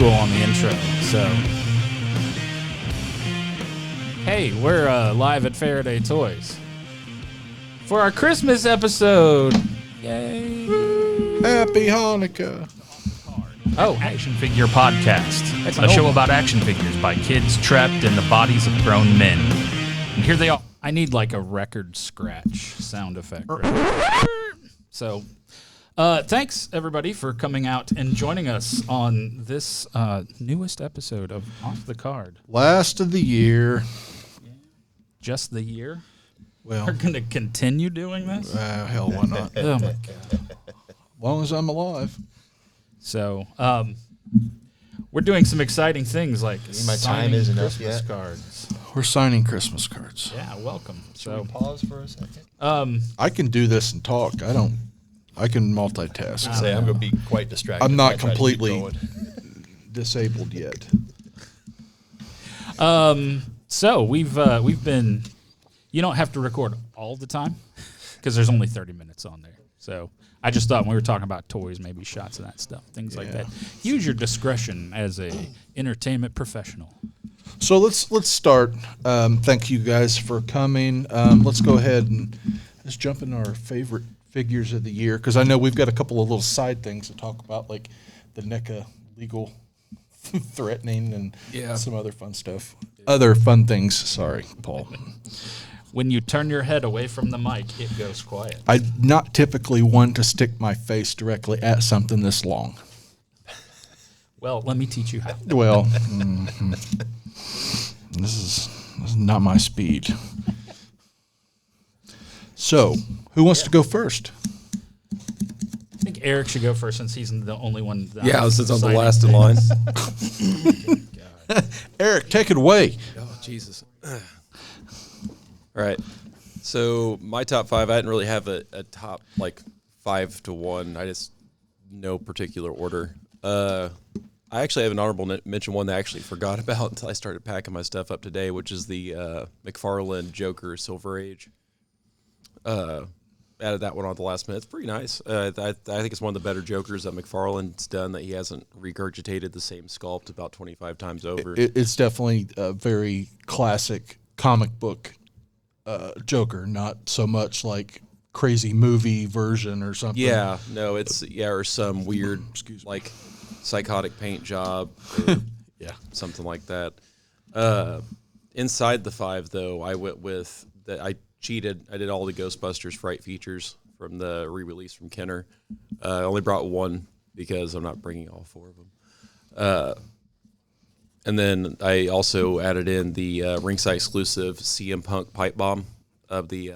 school on the intro. So, hey, we're live at Faraday Toys for our Christmas episode. Yay! Happy Hanukkah. Oh, Action Figure Podcast, That's a an show old- about action figures by kids trapped in the bodies of grown men. And here they are. I need like a record scratch sound effect. Right? So, thanks everybody for coming out and joining us on this newest episode of Off the Card. Last of the year. Just the year. Well, We're going to continue doing this? hell, why not? Oh my God. As long as I'm alive. So, we're doing some exciting things like My time signing isn't up Christmas yet. cards. We're signing Christmas cards. Yeah, welcome. So, Pause for a second. I can do this and talk. I can multitask. Say I'm going to be quite distracted. I'm if not I try to keep completely going. disabled yet. so we've been. You don't have to record all the time because there's only 30 minutes on there. So I just thought when we were talking about toys, maybe shots of that stuff, things like that. Use your discretion as a entertainment professional. So let's start. Thank you guys for coming. Let's go ahead and let's jump into our favorite figures of the year, because I know we've got a couple of little side things to talk about, like the NECA legal threatening and some other fun stuff. Other fun things. Sorry, Paul. When you turn your head away from the mic, it goes quiet. I'm not typically one to stick my face directly at something this long. Well, let me teach you how. Well, this is not my speed. So, who wants to go first? I think Eric should go first since he's the only one. Since I'm the signing last in line. Eric, take it away. Oh, Jesus. All right. So my top five, I didn't really have a top, like, 5 to 1. I just, no particular order. I actually have an honorable mention, one that I actually forgot about until I started packing my stuff up today, which is the McFarlane Joker Silver Age. Added that one on at the last minute. It's pretty nice. I think it's one of the better Jokers that McFarlane's done, that he hasn't regurgitated the same sculpt about 25 times over. It's definitely a very classic comic book Joker, not so much like crazy movie version or something. Yeah, no, it's or some weird, like, psychotic paint job, or something like that. Inside the 5, though, I went with that. I cheated. I did all the Ghostbusters Fright features from the re-release from Kenner. I only brought one because I'm not bringing all 4 of them. And then I also added in the ringside exclusive CM Punk pipe bomb of the.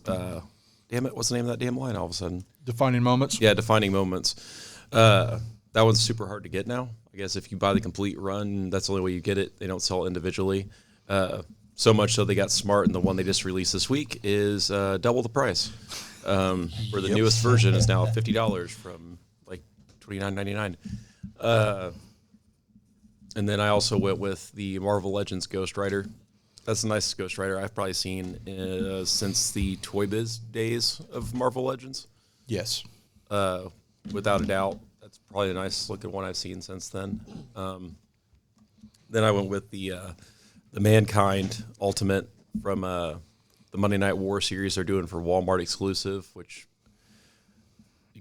Damn it! What's the name of that damn line? All of a sudden, Defining Moments? yeah, defining moments. That one's super hard to get now. I guess if you buy the complete run, that's the only way you get it. They don't sell it individually. So much so they got smart, and the one they just released this week is double the price. Where the newest version is now $50 from like $29.99. And then I also went with the Marvel Legends Ghost Rider. That's the nicest Ghost Rider I've probably seen since the Toy Biz days of Marvel Legends. Yes. Without a doubt, that's probably the nicest looking one I've seen since then. Then I went with the Mankind Ultimate from the Monday Night War series they're doing for Walmart exclusive, which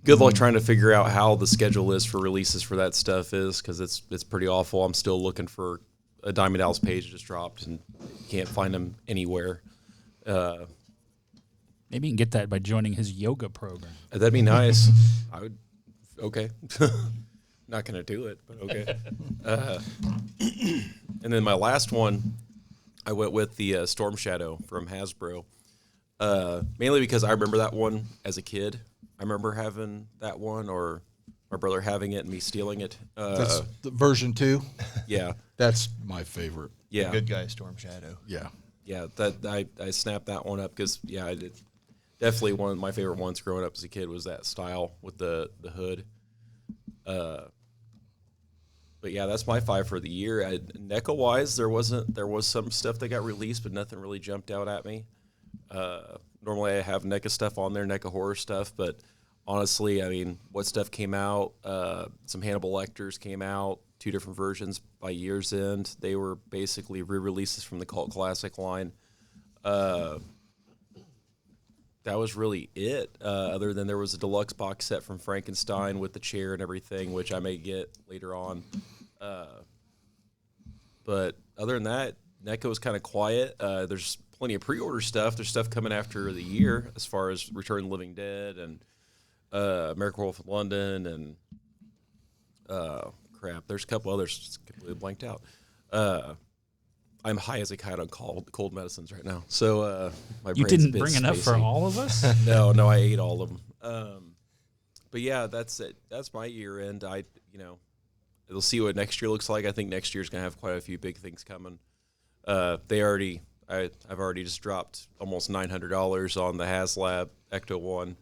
good luck trying to figure out how the schedule is for releases for that stuff is, because it's pretty awful. I'm still looking for a Diamond Dallas Page just dropped and can't find them anywhere. Maybe you can get that by joining his yoga program. That'd be nice. I would. Okay. Not going to do it, but okay. And then my last one, I went with the Storm Shadow from Hasbro. Mainly because I remember that one as a kid. I remember having that one, or my brother having it and me stealing it. That's the version 2. Yeah. That's my favorite. Yeah. Good guy, Storm Shadow. Yeah. Yeah, that I snapped that one up because, I did. Definitely one of my favorite ones growing up as a kid was that style with the hood. But yeah, that's my 5 for the year. NECA-wise, there was some stuff that got released, but nothing really jumped out at me. Normally I have NECA stuff on there, NECA horror stuff, but honestly, I mean, what stuff came out? Some Hannibal Lecters came out, 2 different versions by year's end. They were basically re-releases from the cult classic line. That was really it. Other than there was a deluxe box set from Frankenstein with the chair and everything, which I may get later on. But other than that, NECA was kind of quiet. There's plenty of pre-order stuff. There's stuff coming after the year as far as Return of the Living Dead and American Wolf of London and crap. There's a couple others just completely blanked out. I'm high as a kite on cold medicines right now. So my You brain's a didn't bit bring enough for spacey. all of us? No, I ate all of them. But yeah, that's it. That's my year end. We'll see what next year looks like. I think next year's gonna have quite a few big things coming. I've already just dropped almost $900 on the HasLab Ecto 1,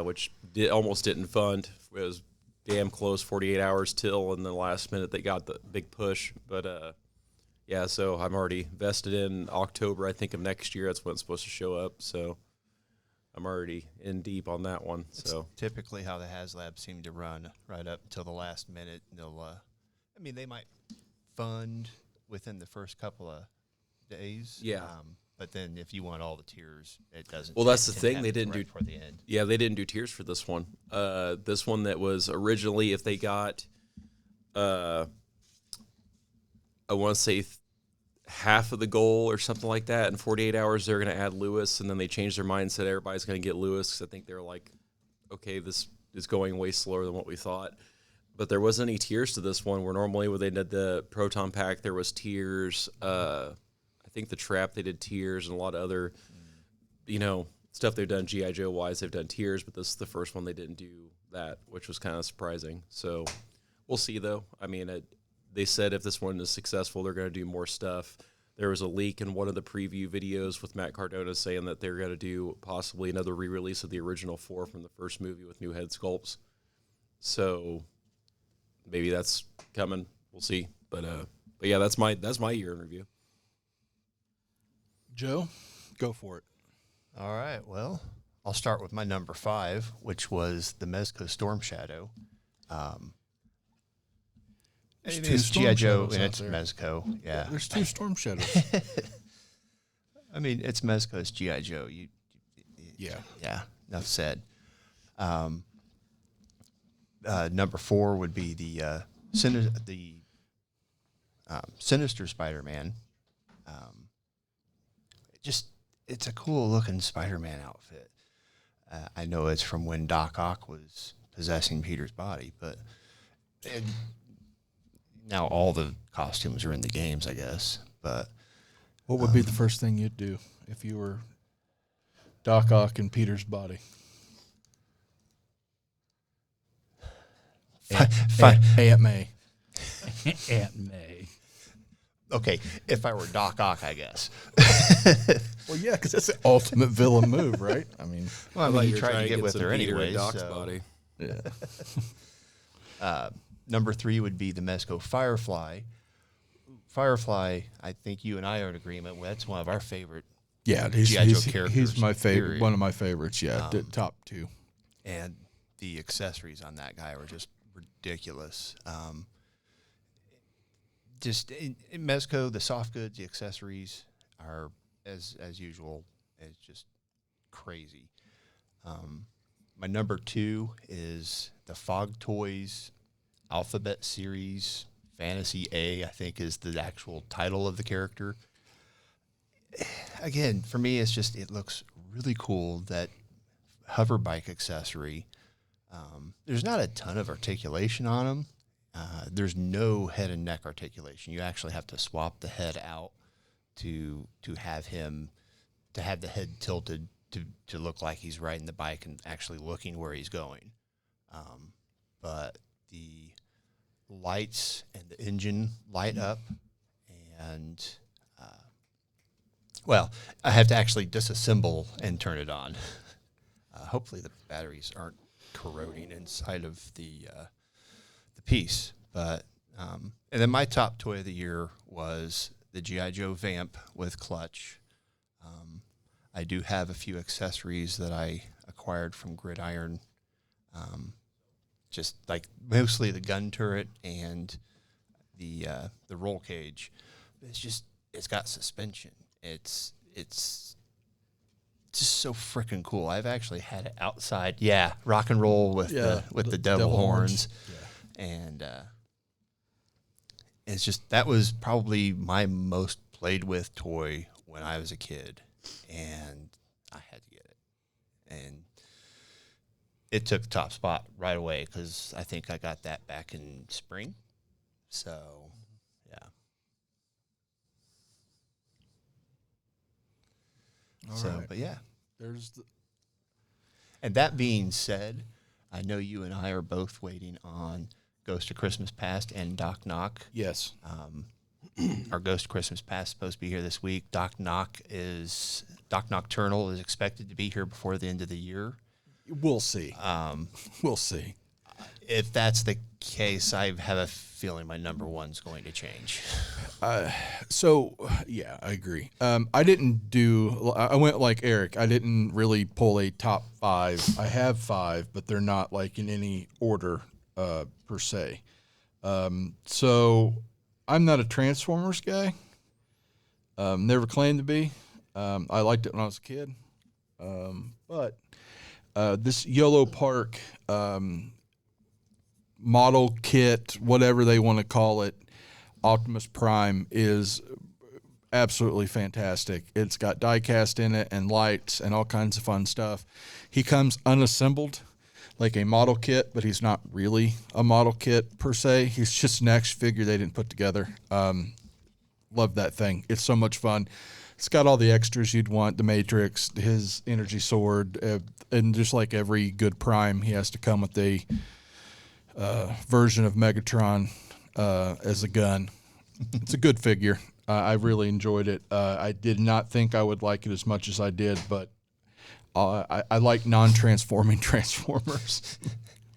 which almost didn't fund. It was damn close, 48 hours till, and the last minute they got the big push. But yeah, so I'm already vested in October, I think, of next year. That's when it's supposed to show up. So I'm already in deep on that one. So typically how the HasLab seem to run right up until the last minute. They'll, they might fund within the first couple of days. Yeah. But then if you want all the tiers, it doesn't. Well, that's the tend to thing. They happen didn't do right for the end. Yeah, they didn't do tiers for this one. This one that was originally, if they got, I want to say half of the goal or something like that, in 48 hours they're going to add Lewis, and then they changed their mind and said everybody's going to get Lewis because I think they're like, okay, this is going way slower than what we thought. But there wasn't any tiers to this one, where normally when they did the Proton Pack, there was tiers. I think the Trap, they did tiers, and a lot of other, stuff they've done G.I. Joe wise, they've done tiers, but this is the first one they didn't do that, which was kind of surprising. So we'll see, though. I mean, they said if this one is successful, they're going to do more stuff. There was a leak in one of the preview videos with Matt Cardona saying that they're going to do possibly another re-release of the original 4 from the first movie with new head sculpts. So maybe that's coming. We'll see. But yeah, that's my year in review. Joe, go for it. All right. Well, I'll start with my number 5, which was the Mezco Storm Shadow. There's It 2 is Storm G.I. Joe Shadows and out it's there. Mezco. Yeah. There's 2 Storm Shadows. It's Mezco's G.I. Joe. Yeah. Yeah. Enough said. Number 4 would be the Sinister Spider-Man. It's a cool looking Spider-Man outfit. I know it's from when Doc Ock was possessing Peter's body, but now all the costumes are in the games, I guess. But What would be the first thing you'd do if you were Doc Ock in Peter's body? Aunt May. Aunt May. okay, if I were Doc Ock, I guess. Well, yeah, because that's the ultimate villain move, right? I mean, Well, Like you you're try trying to get with some her Peter in anyways. Doc's so. body. yeah. Number 3 would be the Mezco Firefly. Firefly, I think you and I are in agreement with. That's one of our favorite. Yeah, G.I. Joe he's characters, my favorite, period. one of my favorites. Yeah, top 2. And the accessories on that guy were just ridiculous. Just in Mezco, the soft goods, the accessories are as usual. It's just crazy. My number 2 is the Fog Toys Alphabet Series Fantasy A, I think is the actual title of the character. Again, for me, it looks really cool, that hover bike accessory. There's not a ton of articulation on them. There's no head and neck articulation. You actually have to swap the head out to have the head tilted to look like he's riding the bike and actually looking where he's going. But the lights and the engine light up, and I have to actually disassemble and turn it on. Hopefully the batteries aren't corroding inside of the piece. But and then my top toy of the year was the G.I. Joe Vamp with clutch. I do have a few accessories that I acquired from Gridiron Just like mostly the gun turret and the roll cage. It's got suspension. It's just so freaking cool. I've actually had it outside. Yeah, rock and roll with the devil horns. Yeah. And it's just, that was probably my most played with toy when I was a kid, and I had to get it. And it took the top spot right away because I think I got that back in spring. So, yeah. All so, right. but yeah. There's the. And that being said, I know you and I are both waiting on Ghost of Christmas Past and Doc Knock. Yes. Our Ghost of Christmas Past is supposed to be here this week. Doc Nocturnal is expected to be here before the end of the year. We'll see. We'll see. If that's the case, I have a feeling my number one's going to change. So, yeah, I agree. I went like Eric. I didn't really pull a top 5. I have 5, but they're not like in any order per se. So I'm not a Transformers guy. Never claimed to be. I liked it when I was a kid. But this YOLO Park model kit, whatever they want to call it, Optimus Prime is absolutely fantastic. It's got die-cast in it and lights and all kinds of fun stuff. He comes unassembled, like a model kit, but he's not really a model kit per se. He's just an action figure they didn't put together. Love that thing. It's so much fun. It's got all the extras you'd want, the Matrix, his energy sword, and just like every good Prime, he has to come with a version of Megatron as a gun. It's a good figure. I really enjoyed it. I did not think I would like it as much as I did, but I like non-transforming Transformers.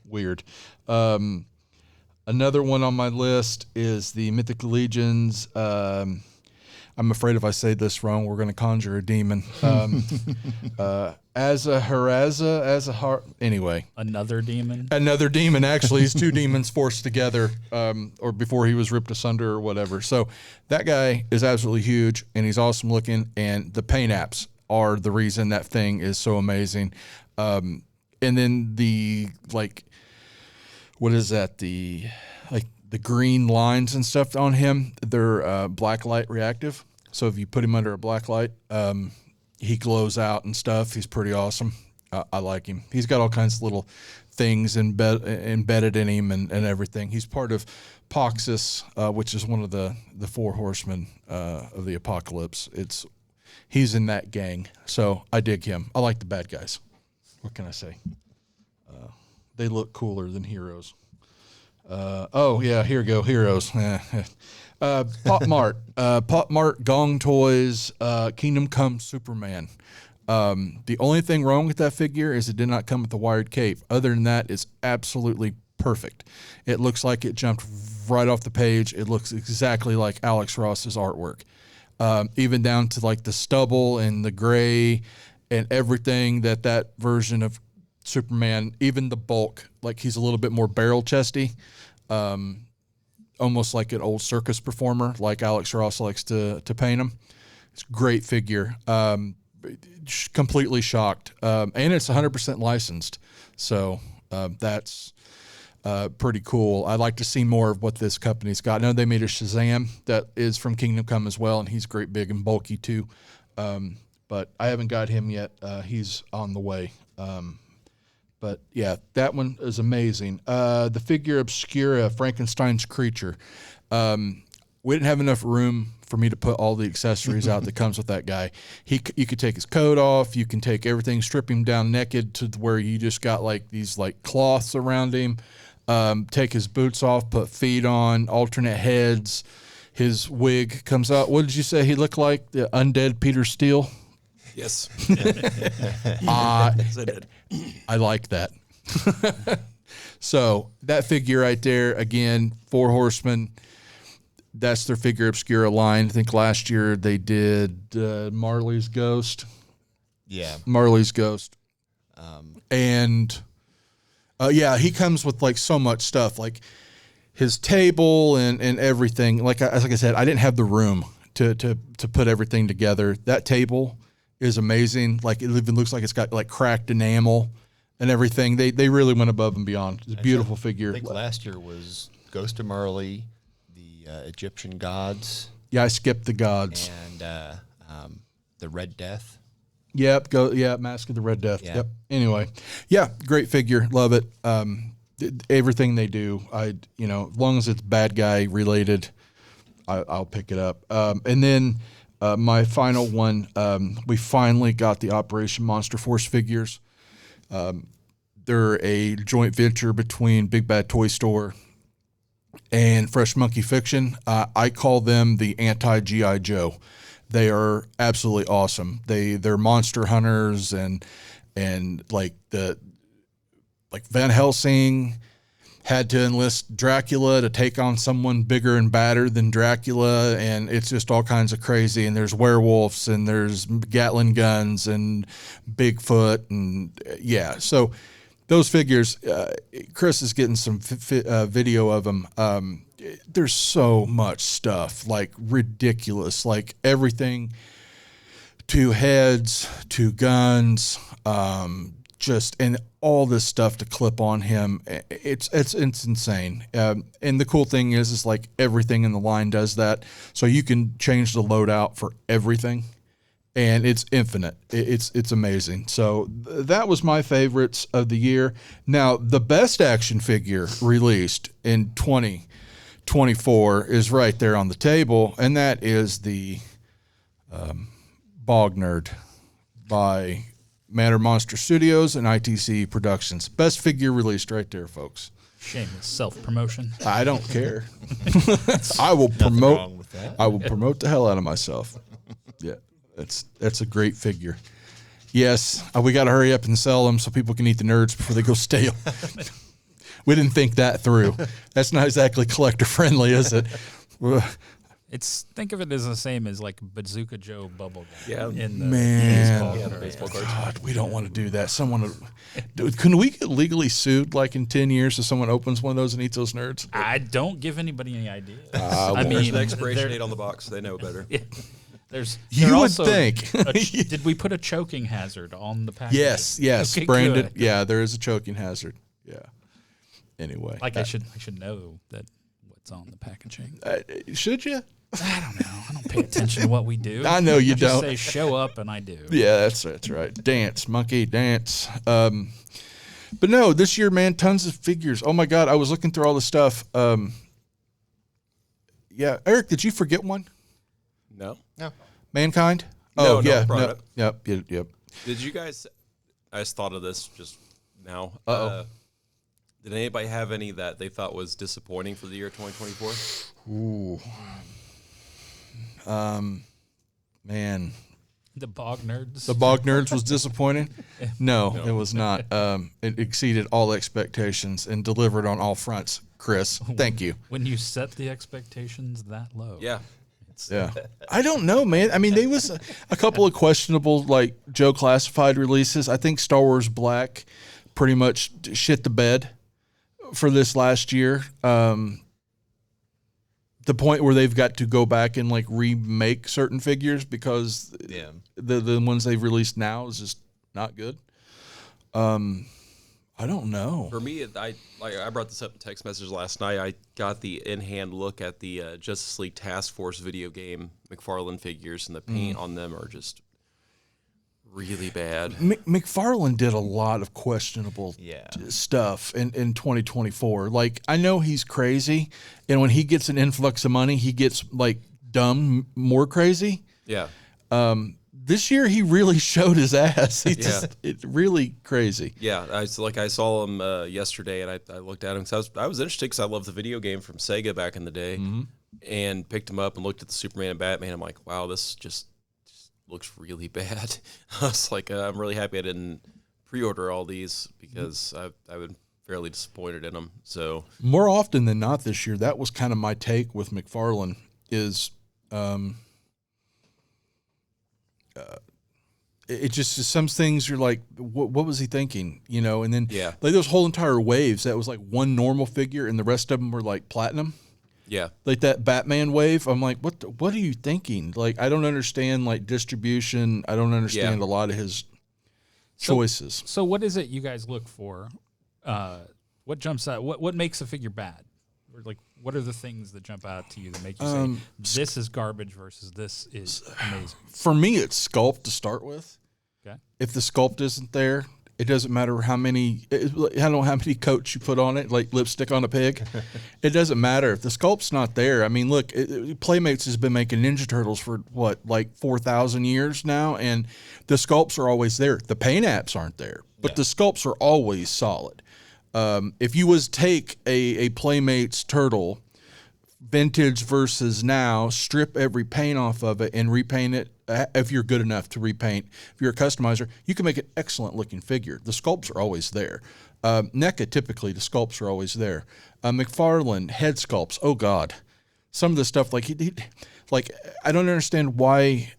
Weird. Another one on my list is the Mythic Legions. I'm afraid if I say this wrong, we're going to conjure a demon. Anyway. Another demon? Another demon, actually. He's 2 demons forced together, or before he was ripped asunder or whatever. So that guy is absolutely huge, and he's awesome looking, and the paint apps are the reason that thing is so amazing. And then the, like, what is that? The green lines and stuff on him, they're black light reactive. So if you put him under a black light, he glows out and stuff. He's pretty awesome. I like him. He's got all kinds of little things embedded in him and everything. He's part of Poxus, which is one of the 4 horsemen of the apocalypse. He's in that gang, so I dig him. I like the bad guys. What can I say? They look cooler than heroes. Here we go, heroes. Pop Mart, Gong Toys, Kingdom Come Superman. The only thing wrong with that figure is it did not come with the wired cape. Other than that, it's absolutely perfect. It looks like it jumped right off the page. It looks exactly like Alex Ross's artwork. Even down to like the stubble and the gray and everything that version of Superman, even the bulk, like he's a little bit more barrel chesty, almost like an old circus performer, like Alex Ross likes to paint him. It's a great figure. Completely shocked. And it's 100% licensed. So that's pretty cool. I'd like to see more of what this company's got. I know they made a Shazam that is from Kingdom Come as well, and he's great, big, and bulky too. But I haven't got him yet. He's on the way. But yeah, that one is amazing. The figure Obscura, Frankenstein's creature. We didn't have enough room for me to put all the accessories out that comes with that guy. You could take his coat off. You can take everything, strip him down naked to where you just got like these like cloths around him. Take his boots off, put feet on, alternate heads. His wig comes out. What did you say he looked like? The undead Peter Steele? Yes. Yes, I did. I like that. So that figure right there, again, 4 horsemen. That's their figure Obscura line. I think last year they did Marley's Ghost. Yeah. Marley's Ghost. And Yeah, he comes with like so much stuff, like his table and everything. Like I said, I didn't have the room to put everything together. That table is amazing. Like it even looks like it's got like cracked enamel and everything. They really went above and beyond. It's a beautiful figure. I think last year was Ghost of Marley, the Egyptian gods, Yeah, I skipped the gods. and the Red Death. Yep, Mask of the Red Death. Yeah. Yep. Anyway, yeah, great figure, love it. Everything they do, as long as it's bad guy related, I'll pick it up. And then my final one, we finally got the Operation Monster Force figures. They're a joint venture between Big Bad Toy Store and Fresh Monkey Fiction. I call them the anti G.I. Joe. They are absolutely awesome. They're monster hunters and like Van Helsing had to enlist Dracula to take on someone bigger and badder than Dracula, and it's just all kinds of crazy. And there's werewolves and there's Gatling guns and Bigfoot and yeah. So those figures, Chris is getting some video of them. There's so much stuff, like ridiculous, like everything to heads, to guns, and all this stuff to clip on him. It's insane. And the cool thing is like everything in the line does that. So you can change the loadout for everything. And it's infinite. It's amazing. So that was my favorites of the year. Now, the best action figure released in 2024 is right there on the table, and that is the Bog Nerd by Matter Monster Studios and ITC Productions. Best figure released right there, folks. Shameless self-promotion. I don't care. I will promote. wrong with that. I will promote the hell out of myself. Yeah. That's a great figure. Yes, we got to hurry up and sell them so people can eat the nerds before they go stale. We didn't think that through. That's not exactly collector friendly, is it? Think of it as the same as like Bazooka Joe bubblegum. Yeah. In the Man, baseball. the baseball cards. God, we don't want to do that. Can we get legally sued like in 10 years if someone opens one of those and eats those nerds? I don't give anybody any ideas. There's an expiration date on the box. They know better. You would think. Did we put a choking hazard on the package? Yes, Okay, branded. good. Yeah, there is a choking hazard. Yeah. Anyway, Like I should know that what's on the packaging. should you? I don't know. I don't pay attention to what we do. I know you I just don't. say show up and I do. Yeah, that's right. Dance, monkey, dance. But no, this year, man, tons of figures. Oh my God, I was looking through all the stuff. Yeah, Eric, did you forget one? No. Mankind? No, Oh, yeah. brought it. Yep. Did you guys? I just thought of this just now. Uh-oh. Did anybody have any that they thought was disappointing for the year 2024? Ooh. Man. The Bog Nerds. The Bog Nerds was disappointing? No, it was not. It exceeded all expectations and delivered on all fronts. Chris, thank you. When you set the expectations that low. Yeah. Yeah. I don't know, man. I mean, there was a couple of questionable, like, Joe Classified releases. I think Star Wars Black pretty much shit the bed for this last year. The point where they've got to go back and, like, remake certain figures because the ones they've released now is just not good. I don't know. For me, I brought this up in text message last night. I got the in-hand look at the Justice League Task Force video game McFarlane figures, and the paint on them are just really bad. McFarlane did a lot of questionable stuff in 2024. Like, I know he's crazy, and when he gets an influx of money, he gets, like, dumb, more crazy. Yeah. This year, he really showed his ass. It's really crazy. Yeah, I saw him yesterday, and I looked at him because I was interested because I loved the video game from Sega back in the day, and picked him up and looked at the Superman and Batman. I'm like, wow, this just looks really bad. I was like, I'm really happy I didn't pre-order all these because I've been fairly disappointed in them. So More often than not this year, that was kind of my take with McFarlane is it just some things you're like, what was he thinking? You know, and then Yeah. like those whole entire waves that was like one normal figure and the rest of them were like platinum. Yeah. Like that Batman wave, I'm like, what are you thinking? Like, I don't understand like distribution. I don't understand a lot of his choices. So what is it you guys look for? What jumps out? What makes a figure bad? Or like, what are the things that jump out to you that make you say this is garbage versus this is amazing? For me, it's sculpt to start with. Okay. If the sculpt isn't there, it doesn't matter how many. I don't know how many coats you put on it, like lipstick on a pig. It doesn't matter if the sculpt's not there. I mean, look, Playmates has been making Ninja Turtles for what, like 4,000 years now, and the sculpts are always there. The paint apps aren't there, but the sculpts are always solid. If you was take a Playmates turtle, vintage versus now, strip every paint off of it and repaint it. If you're good enough to repaint, if you're a customizer, you can make an excellent looking figure. The sculpts are always there. NECA, typically, the sculpts are always there. McFarlane, head sculpts, oh God. Some of the stuff, like, like I don't understand why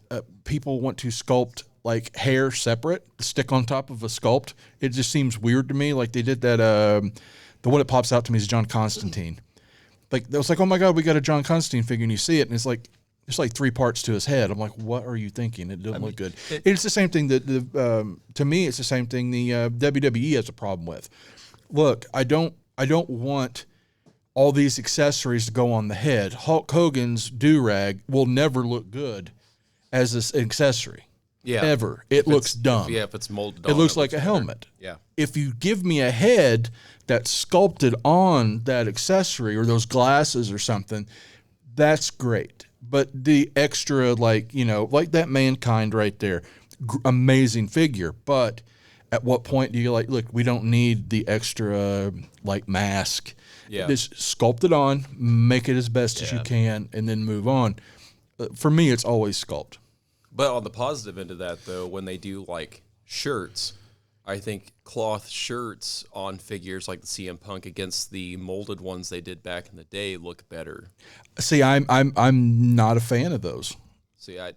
people want to sculpt like hair separate, stick on top of a sculpt. It just seems weird to me. Like they did that, the one that pops out to me is John Constantine. Like, it was like, oh my God, we got a John Constantine figure, and you see it, and it's like 3 parts to his head. I'm like, what are you thinking? It doesn't look good. It's the same thing that to me, it's the same thing the WWE has a problem with. Look, I don't want all these accessories to go on the head. Hulk Hogan's do-rag will never look good as an accessory. Yeah. Ever. It looks dumb. If it's molded on, It looks like a better. helmet. Yeah. If you give me a head that's sculpted on that accessory or those glasses or something, that's great. But the extra, like, you know, like that Mankind right there, amazing figure. But at what point do you like, look, we don't need the extra, like, mask. Yeah. Just sculpt it on, make it as best as you can, and then move on. For me, it's always sculpt. But on the positive end of that, though, when they do like shirts, I think cloth shirts on figures like the CM Punk against the molded ones they did back in the day look better. See, I'm not a fan of those. See, I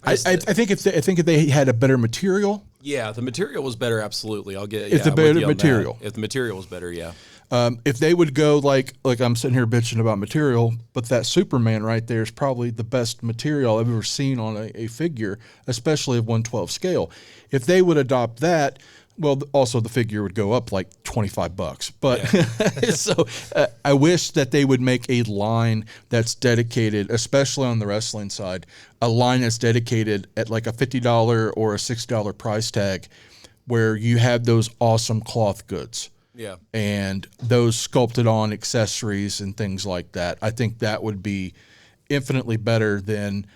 think if they had a better material. Yeah, the material was better. Absolutely, I'll get. If the I'm with better you on that. material. If the material was better, yeah. If they would go like I'm sitting here bitching about material, but that Superman right there is probably the best material I've ever seen on a figure, especially of 1/12 scale. If they would adopt that, well, also the figure would go up like $25. But so I wish that they would make a line that's dedicated, especially on the wrestling side, a line that's dedicated at like a $50 or a $60 price tag, where you have those awesome cloth goods. Yeah. And those sculpted on accessories and things like that. I think that would be infinitely better than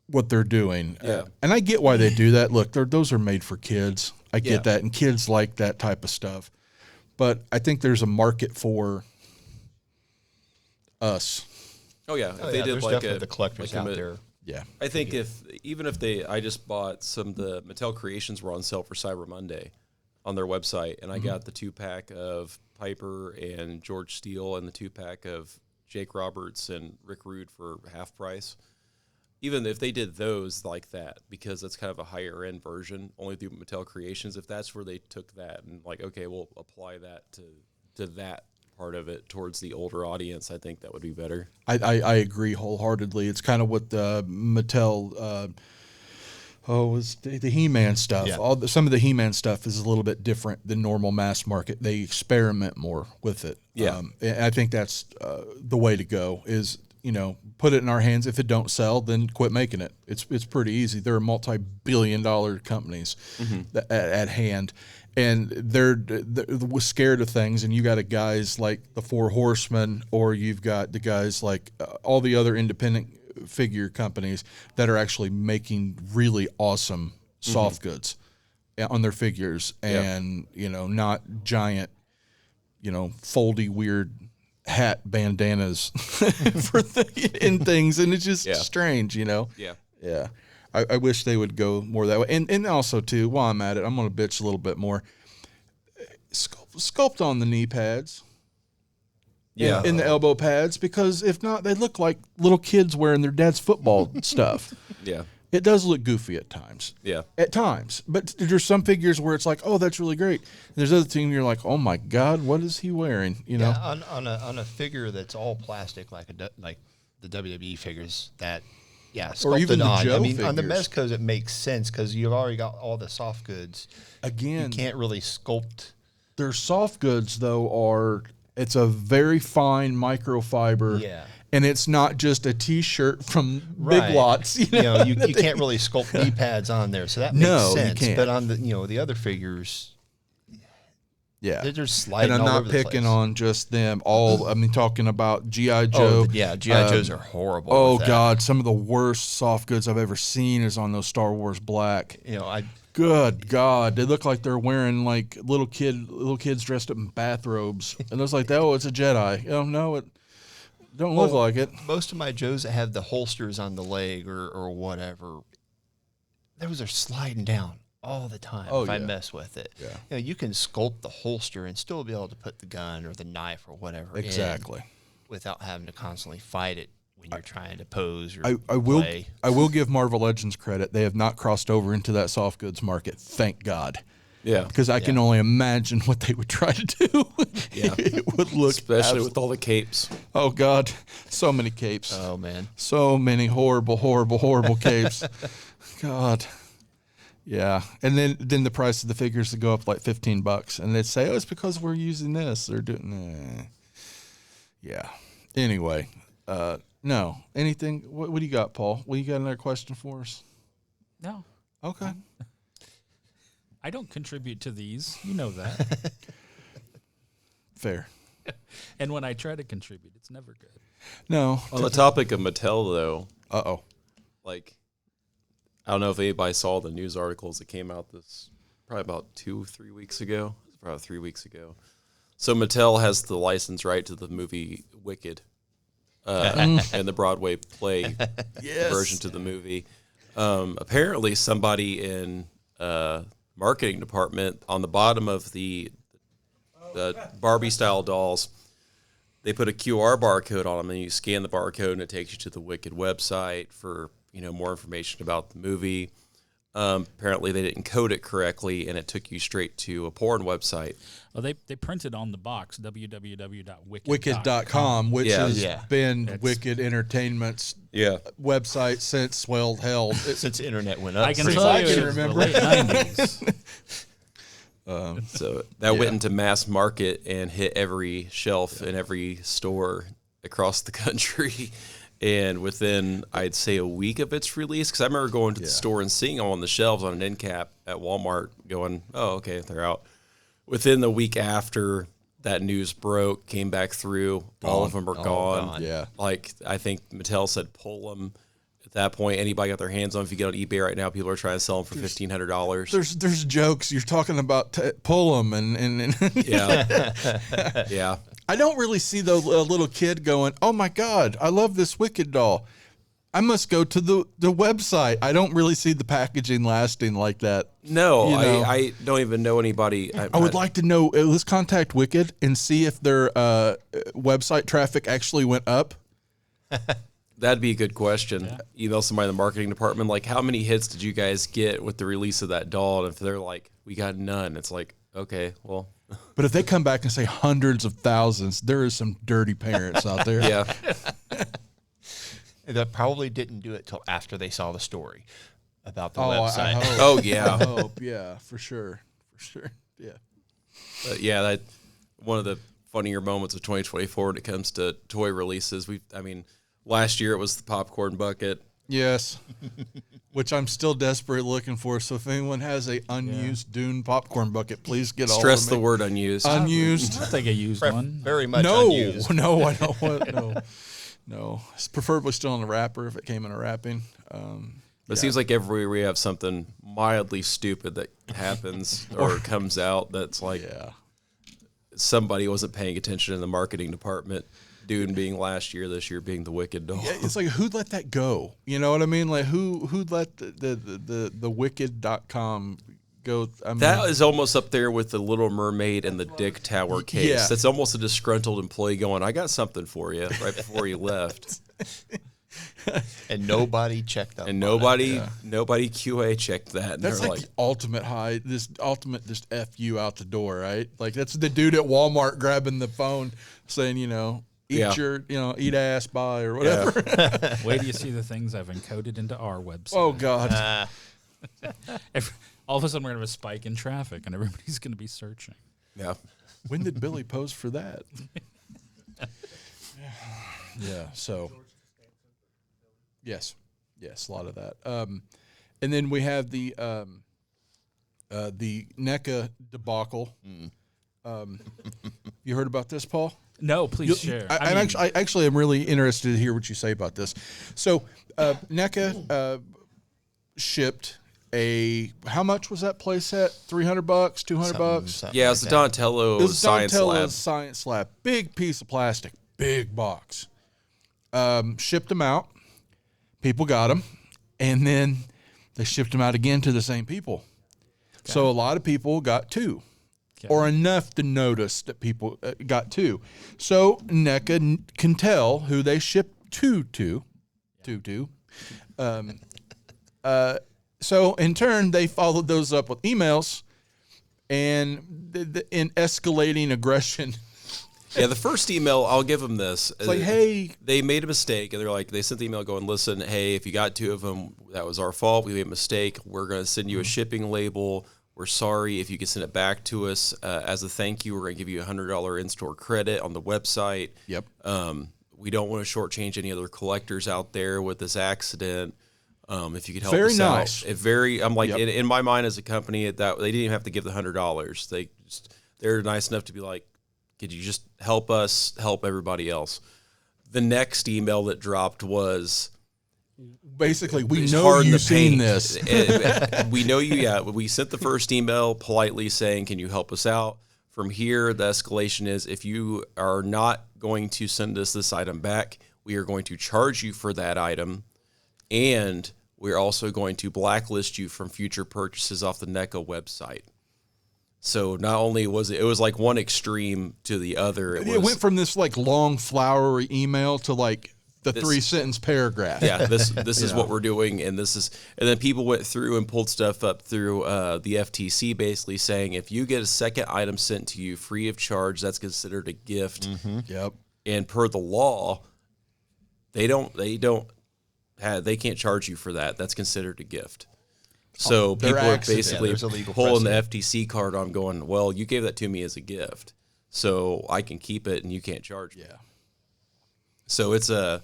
what they're doing. Yeah. And I get why they do that. Look, those are made for kids. I get Yeah. that. And kids like that type of stuff. But I think there's a market for us. Oh yeah, if they did there's like definitely the collectors like out there. Yeah. I think even if I just bought some of the Mattel Creations were on sale for Cyber Monday on their website, and I got the 2-pack of Piper and George Steele and the 2-pack of Jake Roberts and Rick Rude for half price. Even if they did those like that, because it's kind of a higher end version, only through Mattel Creations, if that's where they took that and like, okay, we'll apply that to that part of it towards the older audience, I think that would be better. I agree wholeheartedly. It's kind of what Mattel was the He-Man stuff. Yeah. Some of the He-Man stuff is a little bit different than normal mass market. They experiment more with it. Yeah. And I think that's the way to go is, you know, put it in our hands. If it don't sell, then quit making it. It's pretty easy. There are multi-billion-dollar companies at hand, and they're scared of things. And you got guys like the Four Horsemen, or you've got the guys like all the other independent figure companies that are actually making really awesome soft goods on their figures, and you know, not giant, you know, foldy weird hat bandanas in things, and it's just strange, you know. Yeah. I wish they would go more that way, and also too, while I'm at it, I'm gonna bitch a little bit more. Sculpt on the knee pads. In the elbow pads, because if not, they look like little kids wearing their dad's football stuff. Yeah. It does look goofy at times. Yeah. At times. But there's some figures where it's like, oh, that's really great. And there's other things you're like, oh my God, what is he wearing? You know? Yeah, on a figure that's all plastic, like the WWE figures that, yeah, sculpted Or even the on. Joe I mean, on the figures. Mezcos, it makes sense because you've already got all the soft goods. Again, You can't really sculpt. their soft goods, though, it's a very fine microfiber. Yeah. And it's not just a T-shirt from Right. Big Lots. You know, you can't really sculpt knee pads on there, so that makes No, you sense. can't. But on the other figures, Yeah. they're just sliding And I'm all not over the picking place. on just them. I mean, talking about G.I. Joe. Yeah, G.I. Joes are horrible. Oh, with that. God. Some of the worst soft goods I've ever seen is on those Star Wars Black. You know, Good God. They look like they're wearing, like, little kids dressed up in bathrobes. And it's like, oh, it's a Jedi. Oh, no, it don't look like it. most of my Joes that have the holsters on the leg or whatever, those are sliding down all the time Oh, if I yeah. mess with it. Yeah. You know, you can sculpt the holster and still be able to put the gun or the knife or whatever in Exactly. without having to constantly fight it when you're trying to pose or I will play. I will give Marvel Legends credit. They have not crossed over into that soft goods market. Thank God. Yeah. Because I can only imagine what they would try to do. Yeah. It would look Especially with all the capes. Oh God, so many capes. Oh man. So many horrible capes. God. Yeah. And then the price of the figures would go up like $15. And they'd say, oh, it's because we're using this. They're doing Yeah. Anyway. No. Anything what do you got, Paul? What you got another question for us? No, Okay. I don't contribute to these. You know that. Fair. And when I try to contribute, it's never good. No. On the topic of Mattel, though, Uh-oh. like, I don't know if anybody saw the news articles that came out probably about 2-3 weeks ago. It was probably 3 weeks ago. So Mattel has the license right to the movie Wicked and the Broadway play version to the movie. Apparently, somebody in marketing department on the bottom of the Barbie style dolls, they put a QR barcode on them, and you scan the barcode, and it takes you to the Wicked website for more information about the movie. Apparently, they didn't code it correctly, and it took you straight to a porn website. Well, they printed on the box www.wicked.com. Wicked.com, which Yeah. has Yeah. been Wicked Entertainment's website since held. Since the internet went up. I can pretty tell much. you, I can it was the remember. late 90s. So that went into mass market and hit every shelf in every store across the country. And within, I'd say, a week of its release, because I remember going to the store and seeing them on the shelves on an end cap at Walmart going, oh, okay, they're out. Within the week after that news broke, came back through, all of them are gone. Yeah. Like, I think Mattel said pull them. At that point, anybody got their hands on. If you get on eBay right now, people are trying to sell them for $1,500. There's jokes you're talking about pull them and Yeah. Yeah. I don't really see the little kid going, oh my God, I love this Wicked doll. I must go to the website. I don't really see the packaging lasting like that. No, You know. I don't even know anybody. I would like to know, let's contact Wicked and see if their website traffic actually went up. That'd be a good question. Yeah. Email somebody in the marketing department, like, how many hits did you guys get with the release of that doll? And if they're like, we got none, it's like, okay, well. But if they come back and say hundreds of thousands, there is some dirty parents out there. Yeah. That probably didn't do it till after they saw the story about the I website. hope. Oh, yeah. I hope. Yeah, for sure. For sure. Yeah. Yeah, that one of the funnier moments of 2024 when it comes to toy releases. Last year it was the popcorn bucket. Yes. Which I'm still desperately looking for. So if anyone has a unused Dune popcorn bucket, please get all Stress of me. the word unused. Unused. I'll take a used one. Very much No, unused. no, I don't want. No. It's preferably still in the wrapper if it came in a wrapping. But it seems like every year we have something mildly stupid that happens or comes out that's like somebody wasn't paying attention in the marketing department. Dune being last year, this year being the Wicked doll. Yeah, it's like, who'd let that go? You know what I mean? Like, who'd let the Wicked.com go? I mean, That is almost up there with the Little Mermaid and the Dick Tower case. Yeah. That's almost a disgruntled employee going, I got something for you right before you left. And nobody checked up. And on it. nobody QA checked that. And That's they're like the ultimate high. This ultimate just F you out the door, right? Like that's the dude at Walmart grabbing the phone, saying, eat your, eat ass, bye or whatever. Wait till you see the things I've encoded into our website. Oh God. All of a sudden, we're going to have a spike in traffic, and everybody's going to be searching. yeah. When did Billy pose for that? Yeah. So. Yes, a lot of that. And then we have the NECA debacle. You heard about this, Paul? No, please share. I actually am really interested to hear what you say about this. So, NECA shipped how much was that playset? $300, $200? Something Yeah, like it's the that. Donatello It was Science Donatello's Lab. Science Lab. Big piece of plastic. Big box. Shipped them out. People got them. And then they shipped them out again to the same people. Okay. So a lot of people got two. Okay. Or enough to notice that people got two. So NECA can tell who they shipped to. So in turn, they followed those up with emails and in escalating aggression. Yeah, the first email, I'll give them this. It's like, hey. They made a mistake, and they sent the email going, listen, hey, if you got two of them, that was our fault. We made a mistake. We're going to send you a shipping label. We're sorry. If you can send it back to us as a thank you, we're going to give you a $100 in-store credit on the website. Yep. We don't want to shortchange any other collectors out there with this accident. If you could help very us nice. out. I'm like, in my mind as a company, that they didn't even have to give the $100. They're nice enough to be like, could you just help us help everybody else? The next email that dropped was basically, we know you've seen this. We know you. Yeah, we sent the first email politely saying, "Can you help us out?" From here, the escalation is if you are not going to send us this item back, we are going to charge you for that item, and we're also going to blacklist you from future purchases off the NECA website. So not only was it was like one extreme to the other. It went from this like long flowery email to like the 3-sentence paragraph. Yeah, this is what we're doing, and then people went through and pulled stuff up through the FTC, basically saying if you get a second item sent to you free of charge, that's considered a gift. Mm-hmm. Yep. And per the law, they can't charge you for that. That's considered a gift. So people are basically pulling the FTC card on, going, well, you gave that to me as a gift, so I can keep it and you can't charge me. Yeah. So it's a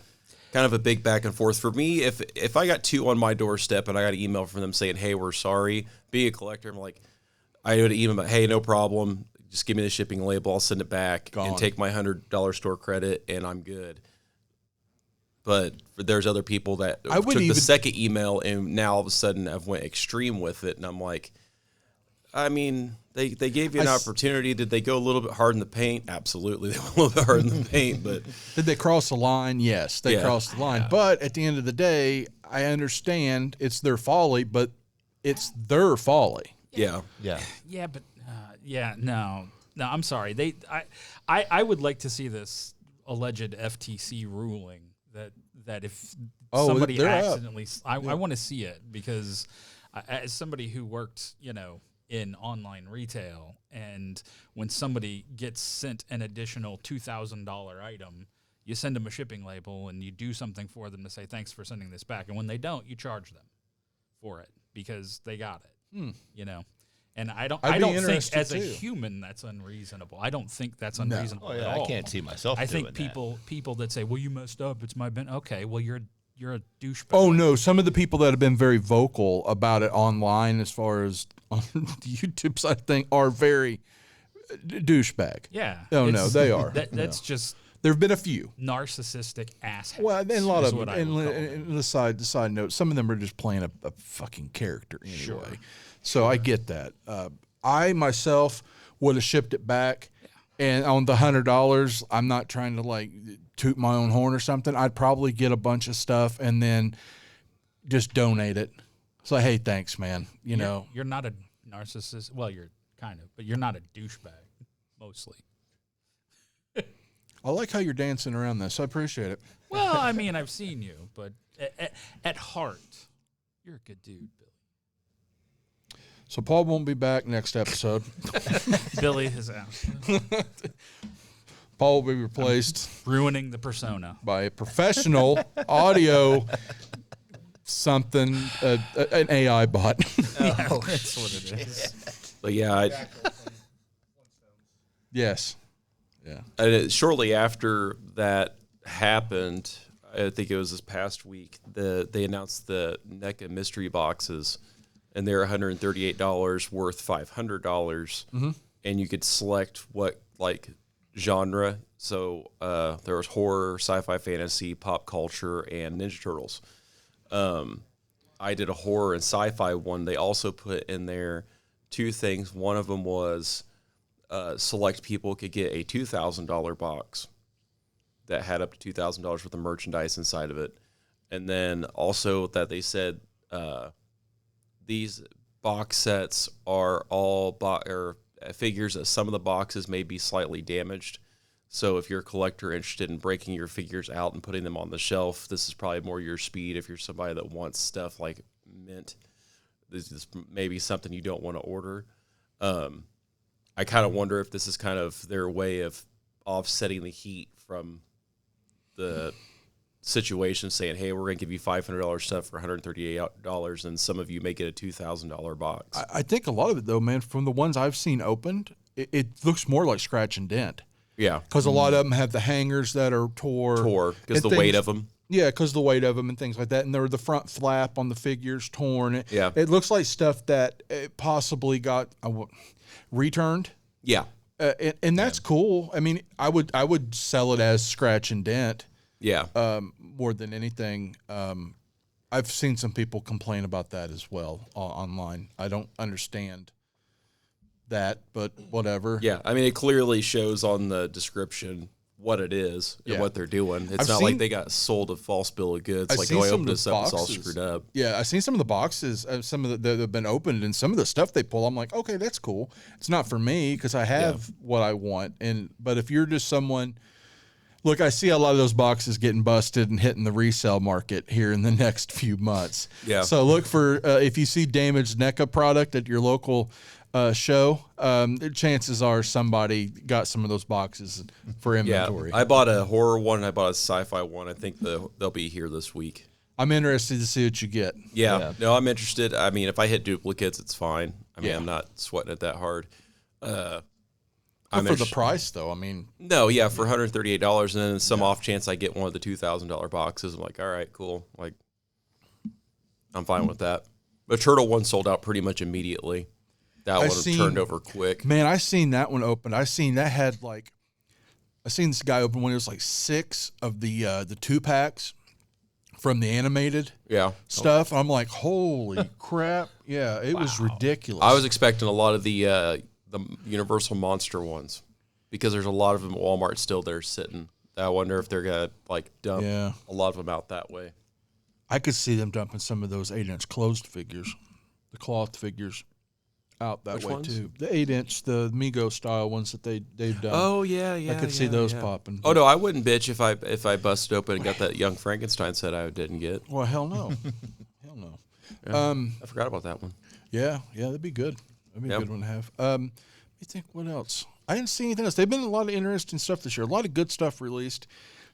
kind of a big back and forth for me. If I got two on my doorstep and I got an email from them saying, hey, we're sorry, being a collector, I'm like, I would email them, hey, no problem, just give me the shipping label, I'll send it back and take my $100 store credit, and I'm good. But there's other people that took the second email and now all of a sudden I've went extreme with it, and I'm like, I mean, they gave you an opportunity. Did they go a little bit hard in the paint? Absolutely, they went a little bit hard in the paint. But did they cross the line? Yes, they crossed the line. Yeah. But at the end of the day, I understand it's their folly, but it's their folly. Yeah, but no. I'm sorry. I would like to see this alleged FTC ruling that if somebody accidentally, I want to see it, because as somebody who worked, in online retail, and when somebody gets sent an additional $2,000 item, you send them a shipping label and you do something for them to say thanks for sending this back, and when they don't, you charge them for it because they got it. And I don't think as a human that's unreasonable. I don't think that's unreasonable at all. I can't see myself doing think people that say, well, you messed up, it's my bin. Okay, well, you're a douchebag. Oh, no, some of the people that have been very vocal about it online, as far as on the YouTube side thing, are very douchebag. Yeah. Oh, no, they are. That's just... There have been a few narcissistic assholes. Well, and a lot of them. And the side note, some of them are just playing a fucking character anyway. Sure. So I get that. I myself would have shipped it back, and on the $100, I'm not trying to like toot my own horn or something. I'd probably get a bunch of stuff and then just donate it. So hey, thanks, man. You're not a narcissist. Well, you're kind of, but you're not a douchebag. Mostly. I like how you're dancing around this. I appreciate it. Well, I mean, I've seen you, but at heart, you're a good dude, Billy. So Paul won't be back next episode. Billy is out. Paul will be replaced Ruining the persona. by a professional audio something, an AI bot. Yeah, that's what it is. But yeah, Yes. Yeah. shortly after that happened, I think it was this past week, they announced the NECA mystery boxes, and they're $138 worth $500, and you could select what like genre. So there was horror, sci-fi, fantasy, pop culture, and Ninja Turtles. I did a horror and sci-fi one. They also put in there two things. One of them was select people could get a $2,000 box that had up to $2,000 worth of merchandise inside of it. And then also that they said these box sets are all figures that some of the boxes may be slightly damaged. So if you're a collector interested in breaking your figures out and putting them on the shelf, this is probably more your speed. If you're somebody that wants stuff like mint, this is maybe something you don't want to order. I kind of wonder if this is kind of their way of offsetting the heat from the situation, saying, hey, we're going to give you $500 stuff for $138, and some of you may get a $2,000 box. I think a lot of it, though, man, from the ones I've seen opened, it looks more like scratch and dent. Yeah. Because a lot of them have the hangers that are tore. Because the weight of them. Yeah, because the weight of them and things like that. And they're the front flap on the figures torn. Yeah. It looks like stuff that possibly got returned. Yeah. And that's cool. I mean, I would sell it as scratch and dent. Yeah. More than anything. I've seen some people complain about that as well online. I don't understand that, but whatever. Yeah. I mean, it clearly shows on the description what it is and what they're doing. It's not like they got sold a false bill of goods. I've Like, seen oh, I some opened of the this up, it's all boxes. screwed up. Yeah, I've seen some of the boxes, some of that have been opened, and some of the stuff they pull, I'm like, okay, that's cool. It's not for me because I have what I want. But if you're just someone, look, I see a lot of those boxes getting busted and hitting the resale market here in the next few months. Yeah. So look for if you see damaged NECA product at your local show, chances are somebody got some of those boxes for inventory. Yeah, I bought a horror one and I bought a sci-fi one. I think they'll be here this week. I'm interested to see what you get. Yeah. No, I'm interested. I mean, if I hit duplicates, it's fine. I mean, Yeah. I'm not sweating it that hard. But for the price, though, I mean, No, yeah, for $138, and then some off chance I get one of the $2,000 boxes. I'm like, all right, cool. Like, I'm fine with that. The Turtle one sold out pretty much immediately. That one turned over quick. Man, I seen that one open. I seen that had like, I seen this guy open when it was like 6 of the 2-packs from the animated stuff. I'm like, holy crap! Yeah, it was ridiculous. I was expecting a lot of the Universal Monster ones because there's a lot of them at Walmart still there sitting. I wonder if they're gonna like dump a lot of them out that way. I could see them dumping some of those 8-inch closed figures, the cloth figures, out that way ones? too. The 8-inch, the Mego style ones that they've done. Oh yeah. I could see those popping. Oh no, I wouldn't bitch if I busted open and got that Young Frankenstein set I didn't get. Well, hell no, hell no. Yeah, I forgot about that one. Yeah, that'd be good. That'd be a good one to have. Let me think, what else? I didn't see anything else. They've been a lot of interesting stuff this year. A lot of good stuff released.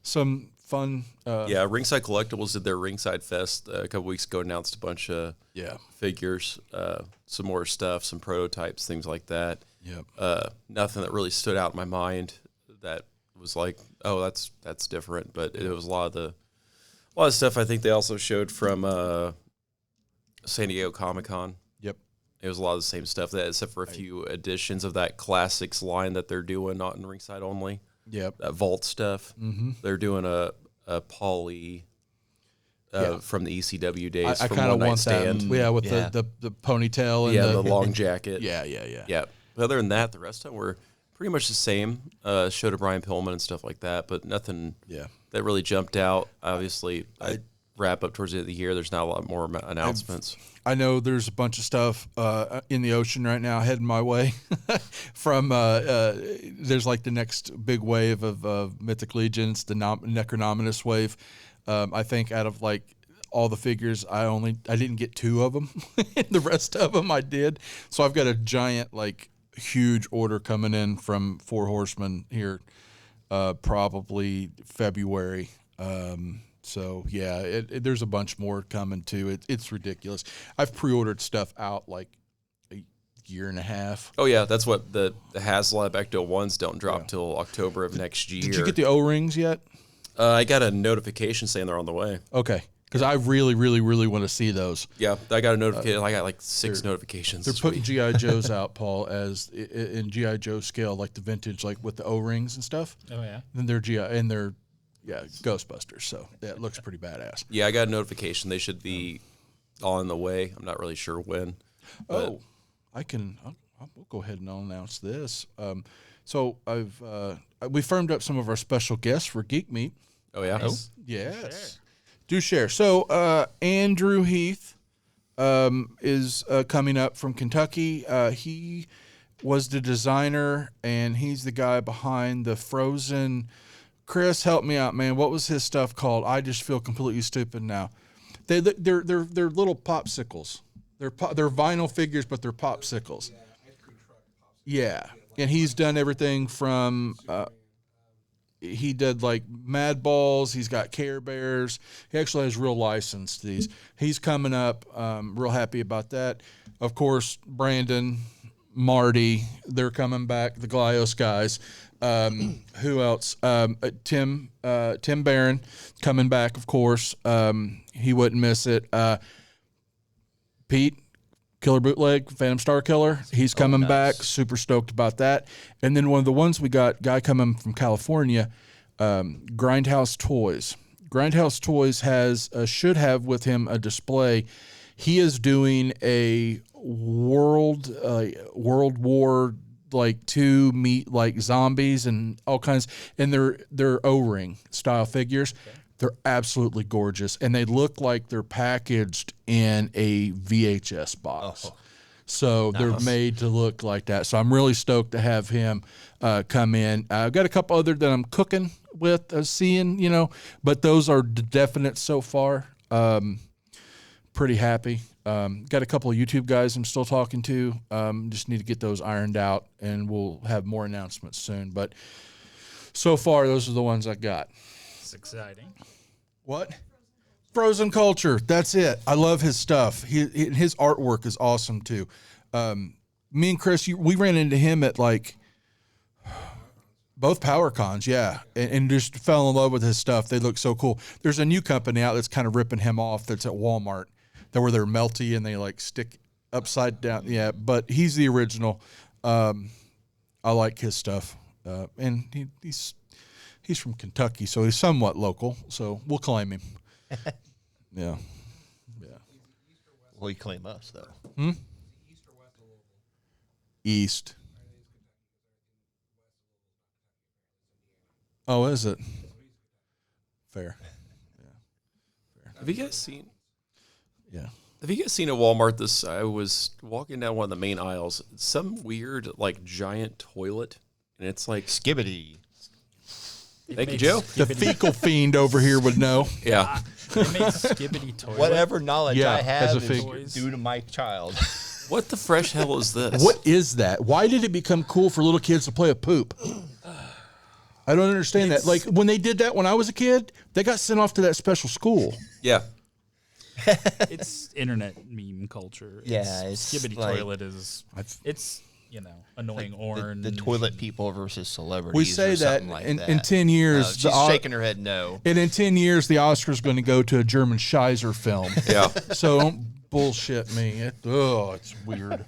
Some fun. Yeah, Ringside Collectibles did their Ringside Fest a couple weeks ago. Announced a bunch of figures, some more stuff, some prototypes, things like that. Yep. Nothing that really stood out in my mind that was like, oh, that's different. But it was a lot of stuff. I think they also showed from San Diego Comic-Con. Yep. It was a lot of the same stuff, that except for a few additions of that classics line that they're doing, not in Ringside only. Yep. That vault stuff. Mm-hmm. They're doing a Polly from the ECW days. I from kind of One Night want Stand. that. Yeah, with the ponytail and the long jacket. Yeah. Yeah. But other than that, the rest of them were pretty much the same. Showed to Brian Pillman and stuff like that, but nothing that really jumped out. Obviously, wrap up towards the end of the year. There's not a lot more announcements. I know there's a bunch of stuff in the ocean right now heading my way from there's like the next big wave of Mythic Legions, the Necronominus wave. I think out of like all the figures, I didn't get 2 of them. The rest of them I did. So I've got a giant, like, huge order coming in from 4 Horsemen here, probably February. So yeah, there's a bunch more coming too. It's ridiculous. I've pre-ordered stuff out like a year and a half. Oh yeah, that's what the HasLab Ecto ones don't drop till October of next year. Did you get the O-rings yet? I got a notification saying they're on the way. Okay, because I really, really, really want to see those. Yeah, I got a notification. I got like 6 notifications. They're this putting week. GI Joes out, Paul, as in GI Joe scale, like the vintage, like with the O-rings and stuff. Oh yeah. Then they're Ghostbusters. So yeah, it looks pretty badass. Yeah, I got a notification. They should be on the way. I'm not really sure when. Oh, we'll go ahead and announce this. So we firmed up some of our special guests for Geek Meet. Oh yeah. Nice. Yes. Do share. So Andrew Heath is coming up from Kentucky. He was the designer, and he's the guy behind the Frozen. Chris, help me out, man. What was his stuff called? I just feel completely stupid now. They're little popsicles. They're vinyl figures, but they're popsicles. Yeah, and he's done everything from. He did like Mad Balls. He's got Care Bears. He actually has real license to these. He's coming up. Real happy about that. Of course, Brandon, Marty, they're coming back. The Glios guys. Who else? Tim Barron coming back, of course. He wouldn't miss it. Pete, Killer Bootleg, Phantom Star Killer. He's coming back. Super stoked about that. And then one of the ones we got, guy coming from California, Grindhouse Toys. Grindhouse Toys should have with him a display. He is doing a World War like 2 meet like zombies and all kinds, and they're O-ring style figures. Okay. They're absolutely gorgeous, and they look like they're packaged in a VHS box. Oh. So they're made to look like that. So I'm really stoked to have him come in. I've got a couple other that I'm cooking with, seeing, but those are definite so far. Pretty happy. Got a couple of YouTube guys I'm still talking to. Just need to get those ironed out, and we'll have more announcements soon. But so far, those are the ones I got. It's exciting. What? Frozen Culture. That's it. I love his stuff. His artwork is awesome, too. Me and Chris, we ran into him at, like, both Power Cons, yeah, and just fell in love with his stuff. They look so cool. There's a new company out that's kind of ripping him off that's at Walmart. Where they're melty and they like stick upside down. Yeah, but he's the original. I like his stuff, and he's from Kentucky, so he's somewhat local. So we'll claim him. Yeah. Well, you claim us though. East. Oh, is it? Fair. Yeah. Have you guys seen? Yeah. Have you guys seen at Walmart I was walking down one of the main aisles, some weird, like, giant toilet, and it's like... Skibbity. Thank you, Joe. The fecal fiend over here would know. Yeah. They made Skibbity toilet. Whatever knowledge I have as a is due to my child. What the fresh hell is this? What is that? Why did it become cool for little kids to play with poop? I don't understand that. Like, when they did that when I was a kid, they got sent off to that special school. Yeah. It's internet meme culture. Yeah, it's Skibbity like, toilet is. It's annoying like orange. the toilet people versus celebrities. We say or that something like in that. 10 years. She's shaking her head no. And in 10 years, the Oscar's going to go to a German Scheiser film. Yeah. So don't bullshit me. It's weird.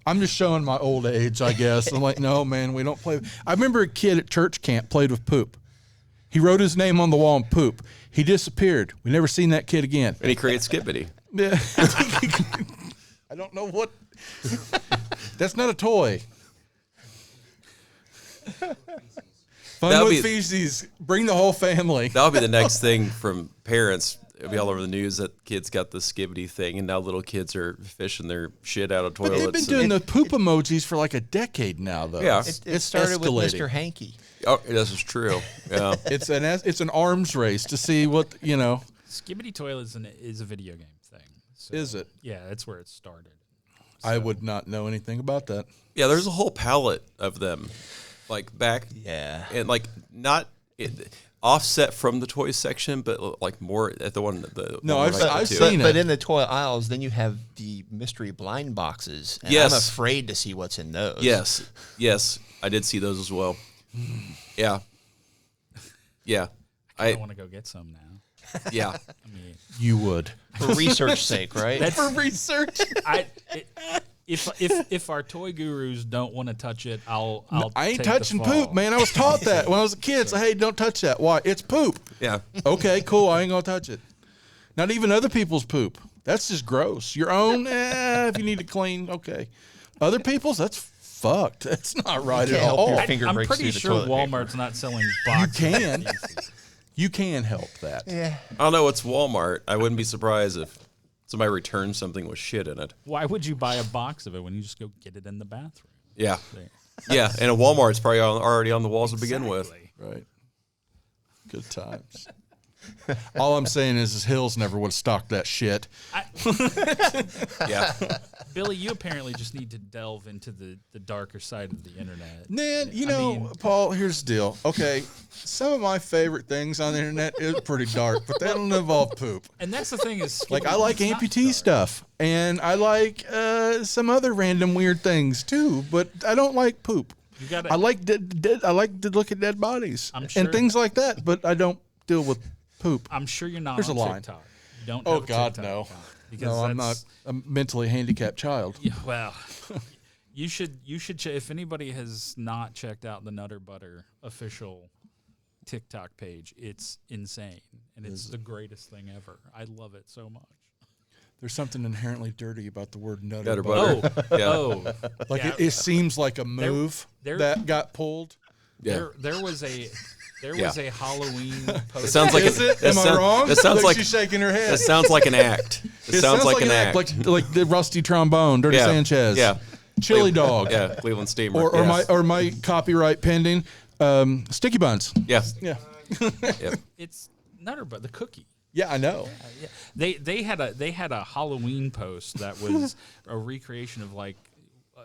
I'm just showing my old age, I guess. I'm like, no, man, we don't play. I remember a kid at church camp played with poop. He wrote his name on the wall and poop. He disappeared. We never seen that kid again. And he created Skibbity. Yeah. I don't know what. That's not a toy. Fun with feces. Bring the whole family. That'll be the next thing from parents. it'll be all over the news that kids got the skibbity thing, and now little kids are fishing their shit out of But toilets. they've been doing the poop emojis for like a decade now, though. Yeah. It started with escalating. Mr. Hanky. Oh, this is true. Yeah. It's an arms race to see what Skibbity Toilet is a video game thing. So, Is it? Yeah, that's where it started. I would not know anything about that. Yeah, there's a whole palette of them, like back, Yeah. and like not offset from the toy section, but like more at the one. No, one I've- right I've to. seen it. But in the toy aisles, then you have the mystery blind boxes. And Yes. I'm afraid to see what's in those. Yes, I did see those as well. Yeah, yeah, I want to go get some now. yeah. I mean, You would. For research sake, right? that's research. if our toy gurus don't want to touch it, I'll I ain't take the touching fall. poop, man. I was taught that when I was a kid. So, hey, don't touch that. Why? It's poop. Yeah. Okay, cool. I ain't going to touch it. Not even other people's poop. That's just gross. Your own, if you need to clean, okay. Other people's, that's fucked. That's not right can't at help all. your finger I'm breaks pretty through the sure toilet Walmart's not selling boxes. can. of pieces. You can help that. Yeah. I don't know. It's Walmart. I wouldn't be surprised if somebody returned something with shit in it. Why would you buy a box of it when you just go get it in the bathroom? Yeah, There. yeah. And a Walmart's probably already on the walls to begin with. Exactly. Right. Good times. All I'm saying is Hills never would have stocked that shit. Yeah. Billy, you apparently just need to delve into the darker side of the internet. Man, I mean- Paul, here's the deal. Okay, some of my favorite things on the internet is pretty dark, but they don't involve poop. And that's the thing is, Like, I like it's not amputee dark. stuff, and I like some other random weird things too, but I don't like poop. You gotta, I like I like to look at dead bodies I'm sure- and things like that, but I don't deal with poop. I'm sure you're not There's on a line. TikTok. You don't. Oh, have a God, TikTok no. account, because No, I'm not that's- a mentally handicapped child. Yeah, well, you should. If anybody has not checked out the Nutter Butter official TikTok page, it's insane, and it's the greatest thing ever. I love it so much. There's something inherently dirty about the word nutter, Nutter butter. butter. Oh, Yeah. oh, Like yeah. it seems like a move there- that got pulled. Yeah. There was a Yeah. Halloween post. It sounds like Is it? that Am I sound- wrong? That sounds Look, like she's shaking her head. that sounds like an act. It sounds like an act. like the rusty trombone, Dirty Yeah. Sanchez, Yeah. Chili Dog, Yeah, Cleveland Steamer. or Yes. my copyright pending, Sticky Buns. Yeah. Yeah, Yep. It's Nutter Butter, the cookie. yeah, I know. Yeah. They had a Halloween post that was a recreation of like